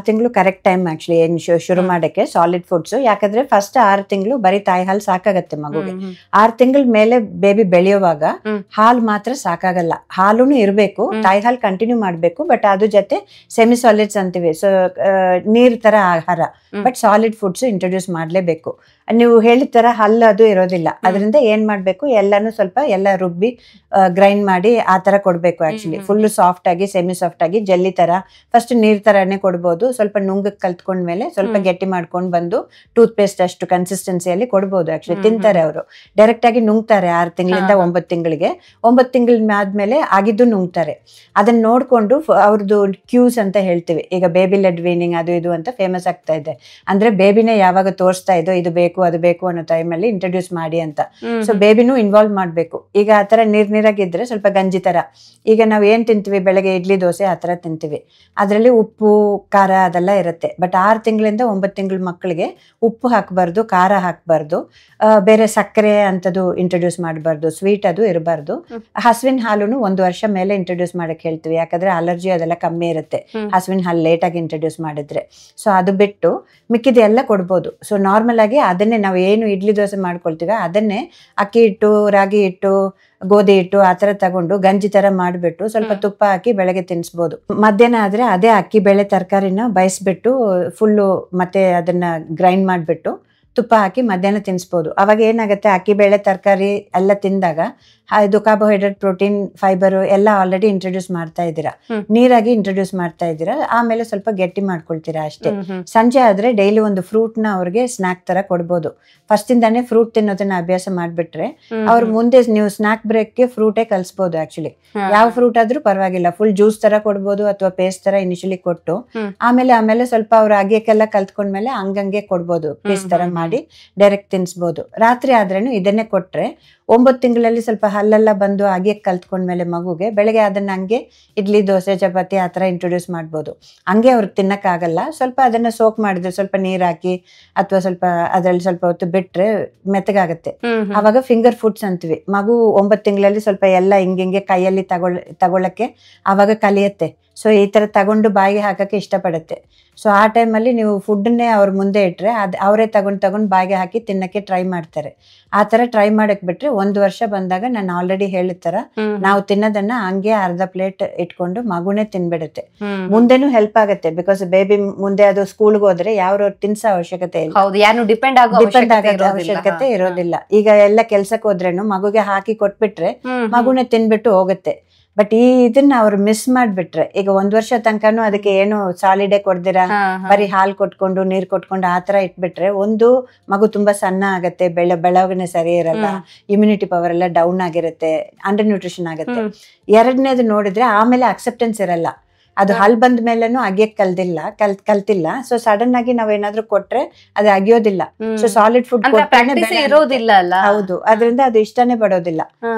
ತಿಂಗಳು ಕರೆಕ್ಟ್ ಟೈಮ್ ಆಕ್ಚುಲಿ ಏನ್ ಶುರು ಮಾಡಕ್ಕೆ ಸಾಲಿಡ್ ಫುಡ್ಸ್. ಯಾಕಂದ್ರೆ ಫಸ್ಟ್ 6 ತಿಂಗಳು ಬರೀ ತಾಯಿ ಹಾಲು ಸಾಕಾಗತ್ತೆ ಮಗುಗೆ. 6 ತಿಂಗಳ ಮೇಲೆ ಬೇಬಿ ಬೆಳೆಯುವಾಗ ಹಾಲು ಮಾತ್ರ ಸಾಕಾಗಲ್ಲ, ಹಾಲುನು ಇರಬೇಕು, ತಾಯಿ ಹಾಲು ಕಂಟಿನ್ಯೂ ಮಾಡ್ಬೇಕು. ಬಟ್ ಅದ್ರ ಜೊತೆ ಸೆಮಿ ಸಾಲಿಡ್ಸ್ ಅಂತೀವಿ, ಸೊ ನೀರ್ ತರ ಆಹಾರ, ಬಟ್ ಸಾಲಿಡ್ ಫುಡ್ಸ್ ಇಂಟ್ರೊಡ್ಯೂಸ್ ಮಾಡ್ಲೇಬೇಕು. ನೀವು ಹೇಳಿದ ತರ ಹಲ್ಲು ಅದು ಇರೋದಿಲ್ಲ. ಅದರಿಂದ ಏನ್ ಮಾಡ್ಬೇಕು, ಎಲ್ಲಾನು ಸ್ವಲ್ಪ ಎಲ್ಲ ರುಬ್ಬಿ ಗ್ರೈಂಡ್ ಮಾಡಿ ಆ ತರ ಕೊಡ್ಬೇಕು. ಆಕ್ಚುಲಿ ಫುಲ್ ಸಾಫ್ಟ್ ಆಗಿ, ಸೆಮಿ ಸಾಫ್ಟ್ ಆಗಿ, ಜೆಲ್ಲಿ ತರ ಫಸ್ಟ್ ನೀರ್ ತರಾನೇ ಕೊಡ್ಬೋದು. ಸ್ವಲ್ಪ ನುಂಗಕ್ ಕಲ್ತ್ಕೊಂಡ್ಮೇಲೆ ಸ್ವಲ್ಪ ಗಟ್ಟಿ ಮಾಡ್ಕೊಂಡ್ ಬಂದು ಟೂತ್ ಪೇಸ್ಟ್ ಅಷ್ಟು ಕನ್ಸಿಸ್ಟೆನ್ಸಿಯಲ್ಲಿ ಕೊಡ್ಬೋದು. ಆಕ್ಚುಲಿ ತಿಂತಾರೆ ಅವರು, ಡೈರೆಕ್ಟ್ ಆಗಿ ನುಂಗ್ತಾರೆ 6 ತಿಂಗಳಿಂದ 9 ತಿಂಗಳಿಗೆ. 9 ತಿಂಗಳ ಆದ್ಮೇಲೆ ಆಗಿದ್ದು ನುಂಗ್ತಾರೆ. ಅದನ್ನ ನೋಡ್ಕೊಂಡು ಅವ್ರದ್ದು ಕ್ಯೂಸ್ ಅಂತ ಹೇಳ್ತೀವಿ. ಈಗ ಬೇಬಿ ಲೆಡ್ ವೀನಿಂಗ್ ಅದು ಇದು ಅಂತ ಫೇಮಸ್ ಆಗ್ತಾ ಇದೆ. ಅಂದ್ರೆ ಬೇಬಿನೇ ಯಾವಾಗ ತೋರಿಸ್ತಾ ಇದ್ದೋ ಇದು ಬೇಕು ಅದು ಬೇಕು ಅನ್ನೋ ಟೈಮಲ್ಲಿ ಇಂಟ್ರೊಡ್ಯೂಸ್ ಮಾಡಿ ಅಂತ. ಸೊ ಬೇಬಿನೂ ಇನ್ವಾಲ್ವ್ ಮಾಡ್ಬೇಕು. ಈಗ ಆತರ ನೀರಾಗಿದ್ರೆ ಸ್ವಲ್ಪ ಗಂಜಿ ತರ, ಈಗ ನಾವ್ ಏನ್ ತಿಂತೀವಿ ಬೆಳಗ್ಗೆ ಇಡ್ಲಿ ದೋಸೆ ಆತರ ತಿಂತೀವಿ, ಅದ್ರಲ್ಲಿ ಉಪ್ಪು ಖಾರ ಅದೆಲ್ಲ ಇರುತ್ತೆ. ಬಟ್ 6 ತಿಂಗಳಿಂದ 9 ತಿಂಗಳ ಮಕ್ಕಳಿಗೆ ಉಪ್ಪು ಹಾಕಬಾರ್ದು, ಖಾರ ಹಾಕಬಾರ್ದು, ಬೇರೆ ಸಕ್ಕರೆ ಅಂತದ್ದು ಇಂಟ್ರೊಡ್ಯೂಸ್ ಮಾಡಬಾರ್ದು, ಸ್ವೀಟ್ ಅದು ಇರಬಾರ್ದು. ಹಸುವಿನ ಹಾಲುನು 1 ವರ್ಷ ಮೇಲೆ ಇಂಟ್ರೊಡ್ಯೂಸ್ ಮಾಡಕ್ ಹೇಳ್ತೀವಿ, ಯಾಕಂದ್ರೆ ಅಲರ್ಜಿ ಅದೆಲ್ಲ ಕಮ್ಮಿ ಇರುತ್ತೆ ಹಸುವಿನ ಹಾಲು ಲೇಟ್ ಆಗಿ ಇಂಟ್ರೊಡ್ಯೂಸ್ ಮಾಡಿದ್ರೆ. ಸೊ ಅದು ಬಿಟ್ಟು ಮಿಕ್ಕಿದ ಎಲ್ಲ ಕೊಡ್ಬೋದು. ಸೊ ನಾರ್ಮಲ್ ಆಗಿ ಅದನ್ನೇ ನಾವು ಏನು ಇಡ್ಲಿ ದೋಸೆ ಮಾಡ್ಕೊಳ್ತೀವಿ ಅದನ್ನೇ ಅಕ್ಕಿ ಹಿಟ್ಟು, ರಾಗಿ ಹಿಟ್ಟು, ಗೋಧಿ ಹಿಟ್ಟು ಆತರ ತಗೊಂಡು ಗಂಜಿ ತರ ಮಾಡ್ಬಿಟ್ಟು ಸ್ವಲ್ಪ ತುಪ್ಪ ಹಾಕಿ ಬೆಳಗ್ಗೆ ತಿನ್ಸ್ಬೋದು. ಮಧ್ಯಾಹ್ನ ಆದ್ರೆ ಅದೇ ಅಕ್ಕಿ ಬೇಳೆ ತರಕಾರಿನ ಬಯಸ್ಬಿಟ್ಟು ಫುಲ್ಲು ಮತ್ತೆ ಅದನ್ನ ಗ್ರೈಂಡ್ ಮಾಡ್ಬಿಟ್ಟು ತುಪ್ಪ ಹಾಕಿ ಮಧ್ಯಾಹ್ನ ತಿನ್ಸ್ಬೋದು. ಅವಾಗ ಏನಾಗುತ್ತೆ, ಅಕ್ಕಿ ಬೇಳೆ ತರಕಾರಿ ಎಲ್ಲ ತಿಂದಾಗ ಇದು ಕಾರ್ಬೋಹೈಡ್ರೇಟ್, ಪ್ರೋಟೀನ್, ಫೈಬರ್ ಎಲ್ಲ ಆಲ್ರೆಡಿ ಇಂಟ್ರೊಡ್ಯೂಸ್ ಮಾಡ್ತಾ ಇದ್ದೀರಾ, ನೀರಾಗಿ ಇಂಟ್ರೊಡ್ಯೂಸ್ ಮಾಡ್ತಾ ಇದ್ದೀರಾ, ಆಮೇಲೆ ಸ್ವಲ್ಪ ಗಟ್ಟಿ ಮಾಡ್ಕೊಳ್ತೀರಾ ಅಷ್ಟೇ. ಸಂಜೆ ಆದ್ರೆ ಡೈಲಿ ಒಂದು ಫ್ರೂಟ್ ನ ಅವ್ರಿಗೆ ಸ್ನಾಕ್ ತರ ಕೊಡ್ಬೋದು. ಫಸ್ಟ್ ಇಂದಾನೆ ಫ್ರೂಟ್ ತಿನ್ನೋದನ್ನ ಅಭ್ಯಾಸ ಮಾಡ್ಬಿಟ್ರೆ ಅವ್ರ ಮುಂದೆ ನೀವು ಸ್ನಾಕ್ ಬ್ರೇಕ್ಗೆ ಫ್ರೂಟೇ ಕಲ್ಸ್ಬೋದು. ಆಕ್ಚುಲಿ ಯಾವ ಫ್ರೂಟ್ ಆದ್ರೂ ಪರವಾಗಿಲ್ಲ, ಫುಲ್ ಜ್ಯೂಸ್ ತರ ಕೊಡ್ಬೋದು ಅಥವಾ ಪೇಸ್ಟ್ ತರ ಇನಿಷಿಯಲಿ ಕೊಟ್ಟು ಆಮೇಲೆ ಸ್ವಲ್ಪ ಅವ್ರ ಅಗ್ಯಕ್ಕೆಲ್ಲ ಕಲ್ತ್ಕೊಂಡ್ಮೇಲೆ ಹಂಗಂಗೆ ಕೊಡ್ಬೋದು, ಪೀಸ್ ತರ ಮಾಡಿ ಡೈರೆಕ್ಟ್ ತಿನ್ಸ್ಬೋದು. ರಾತ್ರಿ ಆದ್ರೇನು ಇದನ್ನೇ ಕೊಟ್ರೆ 9 ತಿಂಗಳಲ್ಲಿ ಸ್ವಲ್ಪ ಹಲ್ಲೆಲ್ಲ ಬಂದು ಅಗಿಯಕ್ಕೆ ಕಲ್ತ್ಕೊಂಡ್ಮೇಲೆ ಮಗುಗೆ ಬೆಳಗ್ಗೆ ಅದನ್ನ ಹಂಗೆ ಇಡ್ಲಿ ದೋಸೆ ಚಪಾತಿ ಆ ಥರ ಇಂಟ್ರೊಡ್ಯೂಸ್ ಮಾಡ್ಬೋದು. ಹಂಗೆ ಅವ್ರಿಗೆ ತಿನ್ನಕ್ಕಾಗಲ್ಲ, ಸ್ವಲ್ಪ ಅದನ್ನ ಸೋಕ್ ಮಾಡಿದ್ರೆ ಸ್ವಲ್ಪ ನೀರ್ ಹಾಕಿ ಅಥವಾ ಸ್ವಲ್ಪ ಅದ್ರಲ್ಲಿ ಸ್ವಲ್ಪ ಹೊತ್ತು ಬಿಟ್ರೆ ಮೆತ್ತಗಾಗತ್ತೆ. ಅವಾಗ ಫಿಂಗರ್ ಫುಡ್ಸ್ ಅಂತೀವಿ. ಮಗು 9 ತಿಂಗಳಲ್ಲಿ ಸ್ವಲ್ಪ ಎಲ್ಲ ಹಿಂಗೆ ಕೈಯಲ್ಲಿ ತಗೊಳಕ್ಕೆ ಅವಾಗ ಕಲಿಯತ್ತೆ. ಸೊ ಈ ತರ ತಗೊಂಡು ಬಾಯಿಗೆ ಹಾಕಕ್ಕೆ ಇಷ್ಟಪಡುತ್ತೆ. ಸೊ ಆ ಟೈಮಲ್ಲಿ ನೀವು ಫುಡ್ಡನ್ನೇ ಅವ್ರ ಮುಂದೆ ಇಟ್ರೆ ಅವರೇ ತಗೊಂಡು ಬಾಯಿಗೆ ಹಾಕಿ ತಿನ್ನಕ್ಕೆ ಟ್ರೈ ಮಾಡ್ತಾರೆ. ಆ ತರ ಟ್ರೈ ಮಾಡಕ್ ಬಿಟ್ರೆ 1 ವರ್ಷ ಬಂದಾಗ ನಾನು ಆಲ್ರೆಡಿ ಹೇಳಿದ ತರ ನಾವು ತಿನ್ನೋದನ್ನ ಹಂಗೆ ಅರ್ಧ ಪ್ಲೇಟ್ ಇಟ್ಕೊಂಡು ಮಗುನೇ ತಿನ್ಬಿಡುತ್ತೆ. ಮುಂದೆನೂ ಹೆಲ್ಪ್ ಆಗುತ್ತೆ. ಬಿಕಾಸ್ ಬೇಬಿ ಮುಂದೆ ಅದು ಸ್ಕೂಲ್ಗೆ ಹೋದ್ರೆ ಯಾರು ತಿನ್ಸೋ ಅವಶ್ಯಕತೆ ಇಲ್ಲ, ಡಿಪೆಂಡ್ ಆಗೋ ಅವಶ್ಯಕತೆ ಇರೋದಿಲ್ಲ. ಈಗ ಎಲ್ಲ ಕೆಲ್ಸಕ್ಕೆ ಹೋದ್ರೇನು ಮಗುಗೆ ಹಾಕಿ ಕೊಟ್ಬಿಟ್ರೆ ಮಗುನೇ ತಿನ್ಬಿಟ್ಟು ಹೋಗುತ್ತೆ. ಬಟ್ ಇದನ್ನ ಅವ್ರು ಮಿಸ್ ಮಾಡ್ಬಿಟ್ರೆ, ಈಗ 1 ವರ್ಷ ತನಕನೂ ಅದಕ್ಕೆ ಏನು ಸಾಲಿಡೇ ಕೊಡ್ದಿರಾ ಬರೀ ಹಾಲು ಕೊಟ್ಕೊಂಡು ನೀರ್ ಕೊಟ್ಕೊಂಡು ಆತರ ಇಟ್ಬಿಟ್ರೆ ಒಂದು ಮಗು ತುಂಬಾ ಸಣ್ಣ ಆಗತ್ತೆ, ಬೆಳವಣಿಗೆ ಸರಿ ಇರಲ್ಲ, ಇಮ್ಯುನಿಟಿ ಪವರ್ ಎಲ್ಲ ಡೌನ್ ಆಗಿರುತ್ತೆ, ಅಂಡರ್ ನ್ಯೂಟ್ರಿಷನ್ ಆಗುತ್ತೆ. ಎರಡನೇದು ನೋಡಿದ್ರೆ ಆಮೇಲೆ ಅಕ್ಸೆಪ್ಟೆನ್ಸ್ ಇರಲ್ಲ. ಅದು ಹಲ್ ಬಂದ ಮೇಲೆನೂ ಅಗಿಯಕ್ ಕಲ್ತಿಲ್ಲ. ಸೊ ಸಡನ್ ಆಗಿ ನಾವೇನಾದ್ರೂ ಕೊಟ್ರೆ ಅದು ಅಗಿಯೋದಿಲ್ಲ. ಸೊ ಸಾಲಿಡ್ ಫುಡ್ ಇರೋದಿಲ್ಲ. ಹೌದು, ಅದರಿಂದ ಅದು ಇಷ್ಟನೇ ಪಡೋದಿಲ್ಲ.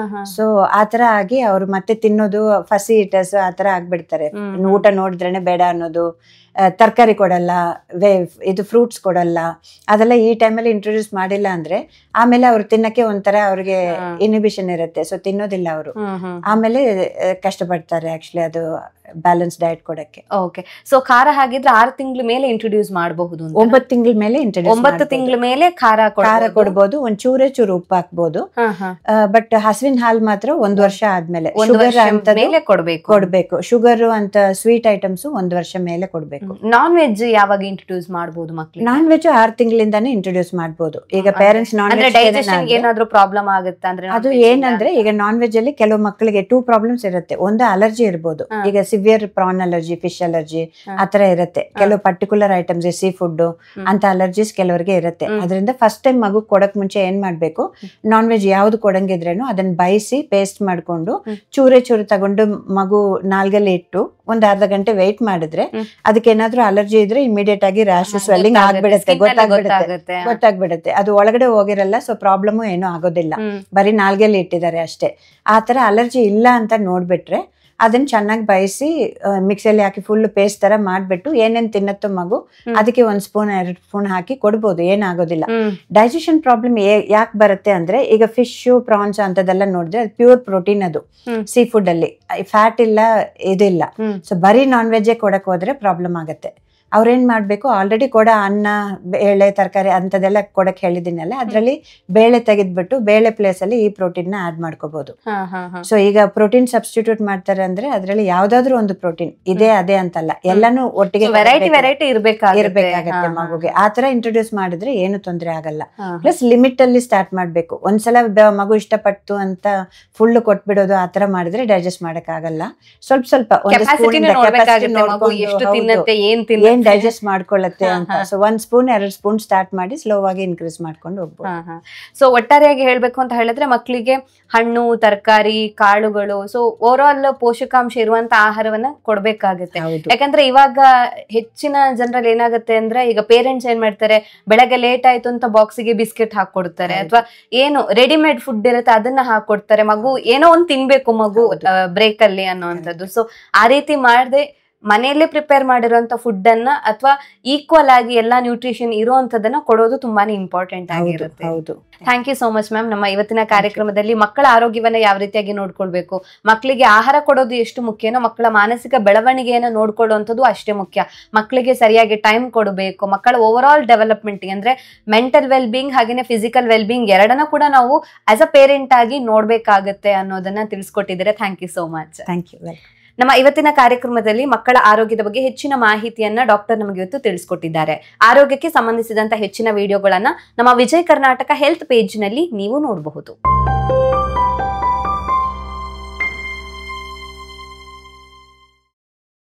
ಸೊ ಆತರ ಆಗಿ ಅವ್ರು ಮತ್ತೆ ತಿನ್ನೋದು ಫಸಿ ಇಟರ್ಸ್ ಆತರ ಆಗ್ಬಿಡ್ತಾರೆ. ಊಟ ನೋಡಿದ್ರೇನೆ ಬೇಡ ಅನ್ನೋದು, ತರಕಾರಿ ಕೊಡಲ್ಲ, ಇದು ಫ್ರೂಟ್ಸ್ ಕೊಡಲ್ಲ. ಅದೆಲ್ಲ ಈ ಟೈಮಲ್ಲಿ ಇಂಟ್ರೊಡ್ಯೂಸ್ ಮಾಡಿಲ್ಲ ಅಂದ್ರೆ ಆಮೇಲೆ ಅವ್ರು ತಿನ್ನಕ್ಕೆ ಒಂಥರ ಅವ್ರಿಗೆ ಇನಿಬಿಷನ್ ಇರುತ್ತೆ. ಸೊ ತಿನ್ನೋದಿಲ್ಲ ಅವರು, ಆಮೇಲೆ ಕಷ್ಟಪಡ್ತಾರೆ ಆಕ್ಚುಲಿ ಅದು ಬ್ಯಾಲೆನ್ಸ್ ಡಯಟ್ ಕೊಡಕ್ಕೆ. ಓಕೆ, ಸೊ ಖಾರ ಹಾಗಿದ್ರೆ 6 ತಿಂಗಳ ಮೇಲೆ ಇಂಟ್ರೊಡ್ಯೂಸ್ ಮಾಡಬಹುದು. 9 ತಿಂಗಳ ಮೇಲೆ ಇಂಟ್ರೊಡ್ಯೂಸ್ 9 ತಿಂಗಳ ಮೇಲೆ ಖಾರ ಕೊಡ್ಬೋದು. ಒಂದ್ ಚೂರು ಉಪ್ಪು ಹಾಕ್ಬೋದು. ಬಟ್ ಹಸುವಿನ ಹಾಲು ಮಾತ್ರ 1 ವರ್ಷ ಆದ್ಮೇಲೆ ಶುಗರ್ ಅಂತ ಕೊಡ್ಬೇಕು. ಶುಗರ್ ಅಂತ ಸ್ವೀಟ್ ಐಟಮ್ಸ್ 1 ವರ್ಷ ಮೇಲೆ ಕೊಡ್ಬೇಕು. ನಾನ್ ವೆಜ್ ಯಾವಾಗ ಇಂಟ್ರೊಡ್ಯೂಸ್ ಮಾಡಬಹುದು ಮಕ್ಕಳಿಗೆ? ನಾನ್ ವೆಜ್ 6 ತಿಂಗಳಿಂದಾನೇ ಇಂಟ್ರೊಡ್ಯೂಸ್ ಮಾಡಬಹುದು. ಈಗ ಪೇರೆಂಟ್ಸ್ ನಾನ್ ವೆಜ್ ಏನಾದ್ರೂ ಪ್ರಾಬ್ಲಮ್ ಆಗುತ್ತೆ ಅಂದ್ರೆ ಅದು ಏನಂದ್ರೆ, ಈಗ ನಾನ್ ವೆಜ್ ಅಲ್ಲಿ ಕೆಲವು ಮಕ್ಕಳಿಗೆ 2 ಪ್ರಾಬ್ಲಮ್ಸ್ ಇರುತ್ತೆ. ಒಂದು ಅಲರ್ಜಿ ಇರ್ಬೋದು, ಈಗ severe prawn allergy, fish allergy ಆತರ ಇರುತ್ತೆ. ಕೆಲವು ಪರ್ಟಿಕ್ಯುಲರ್ ಐಟಮ್ಸ್, ಸೀ ಫುಡ್ ಅಂತ ಅಲರ್ಜೀಸ್ ಕೆಲವರಿಗೆ ಇರುತ್ತೆ. ಅದರಿಂದ ಫಸ್ಟ್ ಟೈಮ್ ಮಗು ಕೊಡಕ್ ಮುಂಚೆ ಏನ್ ಮಾಡ್ಬೇಕು, ನಾನ್ ವೆಜ್ ಯಾವ್ದು ಕೊಡಂಗಿದ್ರೇನು ಅದನ್ನ ಬಯಸಿ ಪೇಸ್ಟ್ ಮಾಡ್ಕೊಂಡು ಚೂರು ತಗೊಂಡು ಮಗು ನಾಲ್ಗಲ್ಲಿ ಇಟ್ಟು ಒಂದ್ ಅರ್ಧ ಗಂಟೆ ವೆಯ್ಟ್ ಮಾಡಿದ್ರೆ ಅದಕ್ಕೆ ಏನಾದ್ರೂ ಅಲರ್ಜಿ ಇದ್ರೆ ಇಮಿಡಿಯೇಟ್ ಆಗಿ ರ್ಯಾಶ್ ಸ್ವೆಲ್ಲಿಂಗ್ ಆಗ್ಬಿಡುತ್ತೆ, ಗೊತ್ತಾಗ್ಬಿಡುತ್ತೆ. ಅದು ಒಳಗಡೆ ಹೋಗಿರಲ್ಲ. ಸೊ ಪ್ರಾಬ್ಲಮ್ ಏನೂ ಆಗೋದಿಲ್ಲ, ಬರೀ ನಾಲ್ಗೆಲ್ಲಿ ಇಟ್ಟಿದ್ದಾರೆ ಅಷ್ಟೇ. ಆ ತರ ಅಲರ್ಜಿ ಇಲ್ಲ ಅಂತ ನೋಡ್ಬಿಟ್ರೆ ಅದನ್ನ ಚೆನ್ನಾಗಿ ಬಯಸಿ ಮಿಕ್ಸಿಯಲ್ಲಿ ಹಾಕಿ ಫುಲ್ ಪೇಸ್ಟ್ ತರ ಮಾಡ್ಬಿಟ್ಟು ಏನೇನ್ ತಿನ್ನತ್ತೋ ಮಗು ಅದಕ್ಕೆ 1 ಸ್ಪೂನ್ 2 ಸ್ಪೂನ್ ಹಾಕಿ ಕೊಡ್ಬೋದು, ಏನಾಗೋದಿಲ್ಲ. ಡೈಜೆಷನ್ ಪ್ರಾಬ್ಲಮ್ ಯಾಕೆ ಬರುತ್ತೆ ಅಂದ್ರೆ, ಈಗ ಫಿಶ್, ಪ್ರಾನ್ಸ್ ಅಂತದೆಲ್ಲ ನೋಡಿದ್ರೆ ಅದು ಪ್ಯೂರ್ ಪ್ರೋಟೀನ್, ಅದು ಸೀ ಫುಡ್ ಅಲ್ಲಿ ಫ್ಯಾಟ್ ಇಲ್ಲ, ಇದಿಲ್ಲ. ಸೊ ಬರೀ ನಾನ್ ವೆಜ್ ಕೊಡಕ್ ಹೋದ್ರೆ ಪ್ರಾಬ್ಲಮ್ ಆಗತ್ತೆ. ಅವ್ರೇನ್ ಮಾಡ್ಬೇಕು, ಆಲ್ರೆಡಿ ಕೊಡ ಅನ್ನ, ಬೇಳೆ, ತರಕಾರಿ ಅಂತದೆಲ್ಲ ಕೊಡಕ್ ಹೇಳಿದಿನಲ್ಲ, ಅದ್ರಲ್ಲಿ ಬೇಳೆ ತೆಗೆದ್ಬಿಟ್ಟು ಬೇಳೆ ಪ್ಲೇಸ್ ಅಲ್ಲಿ ಈ ಪ್ರೋಟೀನ್ ನ ಆಡ್ ಮಾಡ್ಕೋಬಹುದು. ಸೊ ಈಗ ಪ್ರೋಟೀನ್ ಸಬ್ಸ್ಟಿಟ್ಯೂಟ್ ಮಾಡ್ತಾರೆ ಅಂದ್ರೆ ಅದ್ರಲ್ಲಿ ಯಾವ್ದಾದ್ರು ಒಂದು ಪ್ರೋಟೀನ್ ಇದೆ ಅದೇ ಅಂತಲ್ಲ, ಎಲ್ಲಾನು ಒಟ್ಟಿಗೆ ವೆರೈಟಿ ಇರ್ಬೇಕಾಗತ್ತೆ ಮಗುಗೆ. ಆತರ ಇಂಟ್ರೊಡ್ಯೂಸ್ ಮಾಡಿದ್ರೆ ಏನು ತೊಂದರೆ ಆಗಲ್ಲ. ಪ್ಲಸ್ ಲಿಮಿಟ್ ಅಲ್ಲಿ ಸ್ಟಾರ್ಟ್ ಮಾಡ್ಬೇಕು. ಒಂದ್ಸಲ ಮಗು ಇಷ್ಟಪಟ್ಟು ಅಂತ ಫುಲ್ ಕೊಟ್ಬಿಡೋದು ಆತರ ಮಾಡಿದ್ರೆ ಡೈಜೆಸ್ಟ್ ಮಾಡಕ್ ಆಗಲ್ಲ. ಸ್ವಲ್ಪ ಏನ್ ಡೈಜೆಸ್ಟ್ ಮಾಡ್ಕೊಳ್ಳುತ್ತೆ ಅಂತ. ಸೊ 1 ಸ್ಪೂನ್ 2 ಸ್ಪೂನ್ ಸ್ಟಾರ್ಟ್ ಮಾಡಿ ಸ್ಲೋ ಆಗಿ ಇನ್ಕ್ರೀಸ್ ಮಾಡ್ಕೊಂಡು ಹೋಗ್ಬೋದು. ಸೊ ಒಟ್ಟಾರೆಯಾಗಿ ಹೇಳ್ಬೇಕು ಅಂತ ಹೇಳಿದ್ರೆ ಮಕ್ಕಳಿಗೆ ಹಣ್ಣು, ತರಕಾರಿ, ಕಾಳುಗಳು, ಸೊ ಓವರ್ ಆಲ್ ಪೋಷಕಾಂಶ ಇರುವಂತ ಆಹಾರವನ್ನ ಕೊಡ್ಬೇಕಾಗುತ್ತೆ. ಯಾಕಂದ್ರೆ ಇವಾಗ ಹೆಚ್ಚಿನ ಜನರಲ್ಲಿ ಏನಾಗುತ್ತೆ ಅಂದ್ರೆ, ಈಗ ಪೇರೆಂಟ್ಸ್ ಏನ್ ಮಾಡ್ತಾರೆ, ಬೆಳಗ್ಗೆ ಲೇಟ್ ಆಯ್ತು ಅಂತ ಬಾಕ್ಸಿಗೆ ಬಿಸ್ಕೆಟ್ ಹಾಕೊಡ್ತಾರೆ, ಅಥವಾ ಏನು ರೆಡಿಮೇಡ್ ಫುಡ್ ಇರುತ್ತೆ ಅದನ್ನ ಹಾಕೊಡ್ತಾರೆ. ಮಗು ಏನೋ ಒಂದ್ ತಿನ್ಬೇಕು ಮಗು ಬ್ರೇಕ್ ಅಲ್ಲಿ ಅನ್ನೋಂಥದ್ದು. ಸೊ ಆ ರೀತಿ ಮಾಡದೆ ಮನೆಯಲ್ಲೇ ಪ್ರಿಪೇರ್ ಮಾಡಿರುವಂತ ಫುಡ್ ಅನ್ನ ಅಥವಾ ಈಕ್ವಲ್ ಆಗಿ ಎಲ್ಲಾ ನ್ಯೂಟ್ರಿಷನ್ ಇರುವಂತದನ್ನ ಕೊಡೋದು ತುಂಬಾನೇ ಇಂಪಾರ್ಟೆಂಟ್ ಆಗಿರುತ್ತೆ. Thank you so much ma'am. ನಮ್ಮ ಇವತ್ತಿನ ಕಾರ್ಯಕ್ರಮದಲ್ಲಿ ಮಕ್ಕಳ ಆರೋಗ್ಯವನ್ನ ಯಾವ ರೀತಿಯಾಗಿ ನೋಡ್ಕೊಳ್ಬೇಕು, ಮಕ್ಕಳಿಗೆ ಆಹಾರ ಕೊಡೋದು ಎಷ್ಟು ಮುಖ್ಯನೋ ಮಕ್ಕಳ ಮಾನಸಿಕ ಬೆಳವಣಿಗೆಯನ್ನ ನೋಡ್ಕೊಳ್ಳುವಂಥದ್ದು ಅಷ್ಟೇ ಮುಖ್ಯ. ಮಕ್ಕಳಿಗೆ ಸರಿಯಾಗಿ ಟೈಮ್ ಕೊಡಬೇಕು. ಮಕ್ಕಳ ಓವರ್ ಆಲ್ ಡೆವಲಪ್ಮೆಂಟ್ ಅಂದ್ರೆ ಮೆಂಟಲ್ ವೆಲ್ ಬೀಯಿಂಗ್ ಹಾಗೇನೆ ಫಿಸಿಕಲ್ ವೆಲ್ ಬೀಯಿಂಗ್ ಎರಡನ್ನ ಕೂಡ ನಾವು ಆಸ್ ಅ ಪೇರೆಂಟ್ ಆಗಿ ನೋಡ್ಬೇಕಾಗತ್ತೆ ಅನ್ನೋದನ್ನ ತಿಳಿಸ್ಕೊಟ್ಟಿದ್ದಾರೆ. Thank you so much. Thank you. ನಮ್ಮ ಇವತ್ತಿನ ಕಾರ್ಯಕ್ರಮದಲ್ಲಿ ಮಕ್ಕಳ ಆರೋಗ್ಯದ ಬಗ್ಗೆ ಹೆಚ್ಚಿನ ಮಾಹಿತಿಯನ್ನ ಡಾಕ್ಟರ್ ನಮಗೆ ಇವತ್ತು ತಿಳಿಸ್ಕೊಟ್ಟಿದ್ದಾರೆ. ಆರೋಗ್ಯಕ್ಕೆ ಸಂಬಂಧಿಸಿದಂತ ಹೆಚ್ಚಿನ ವಿಡಿಯೋಗಳನ್ನ ನಮ್ಮ ವಿಜಯ್ ಕರ್ನಾಟಕ ಹೆಲ್ತ್ ಪೇಜ್ ನಲ್ಲಿ ನೀವು ನೋಡಬಹುದು.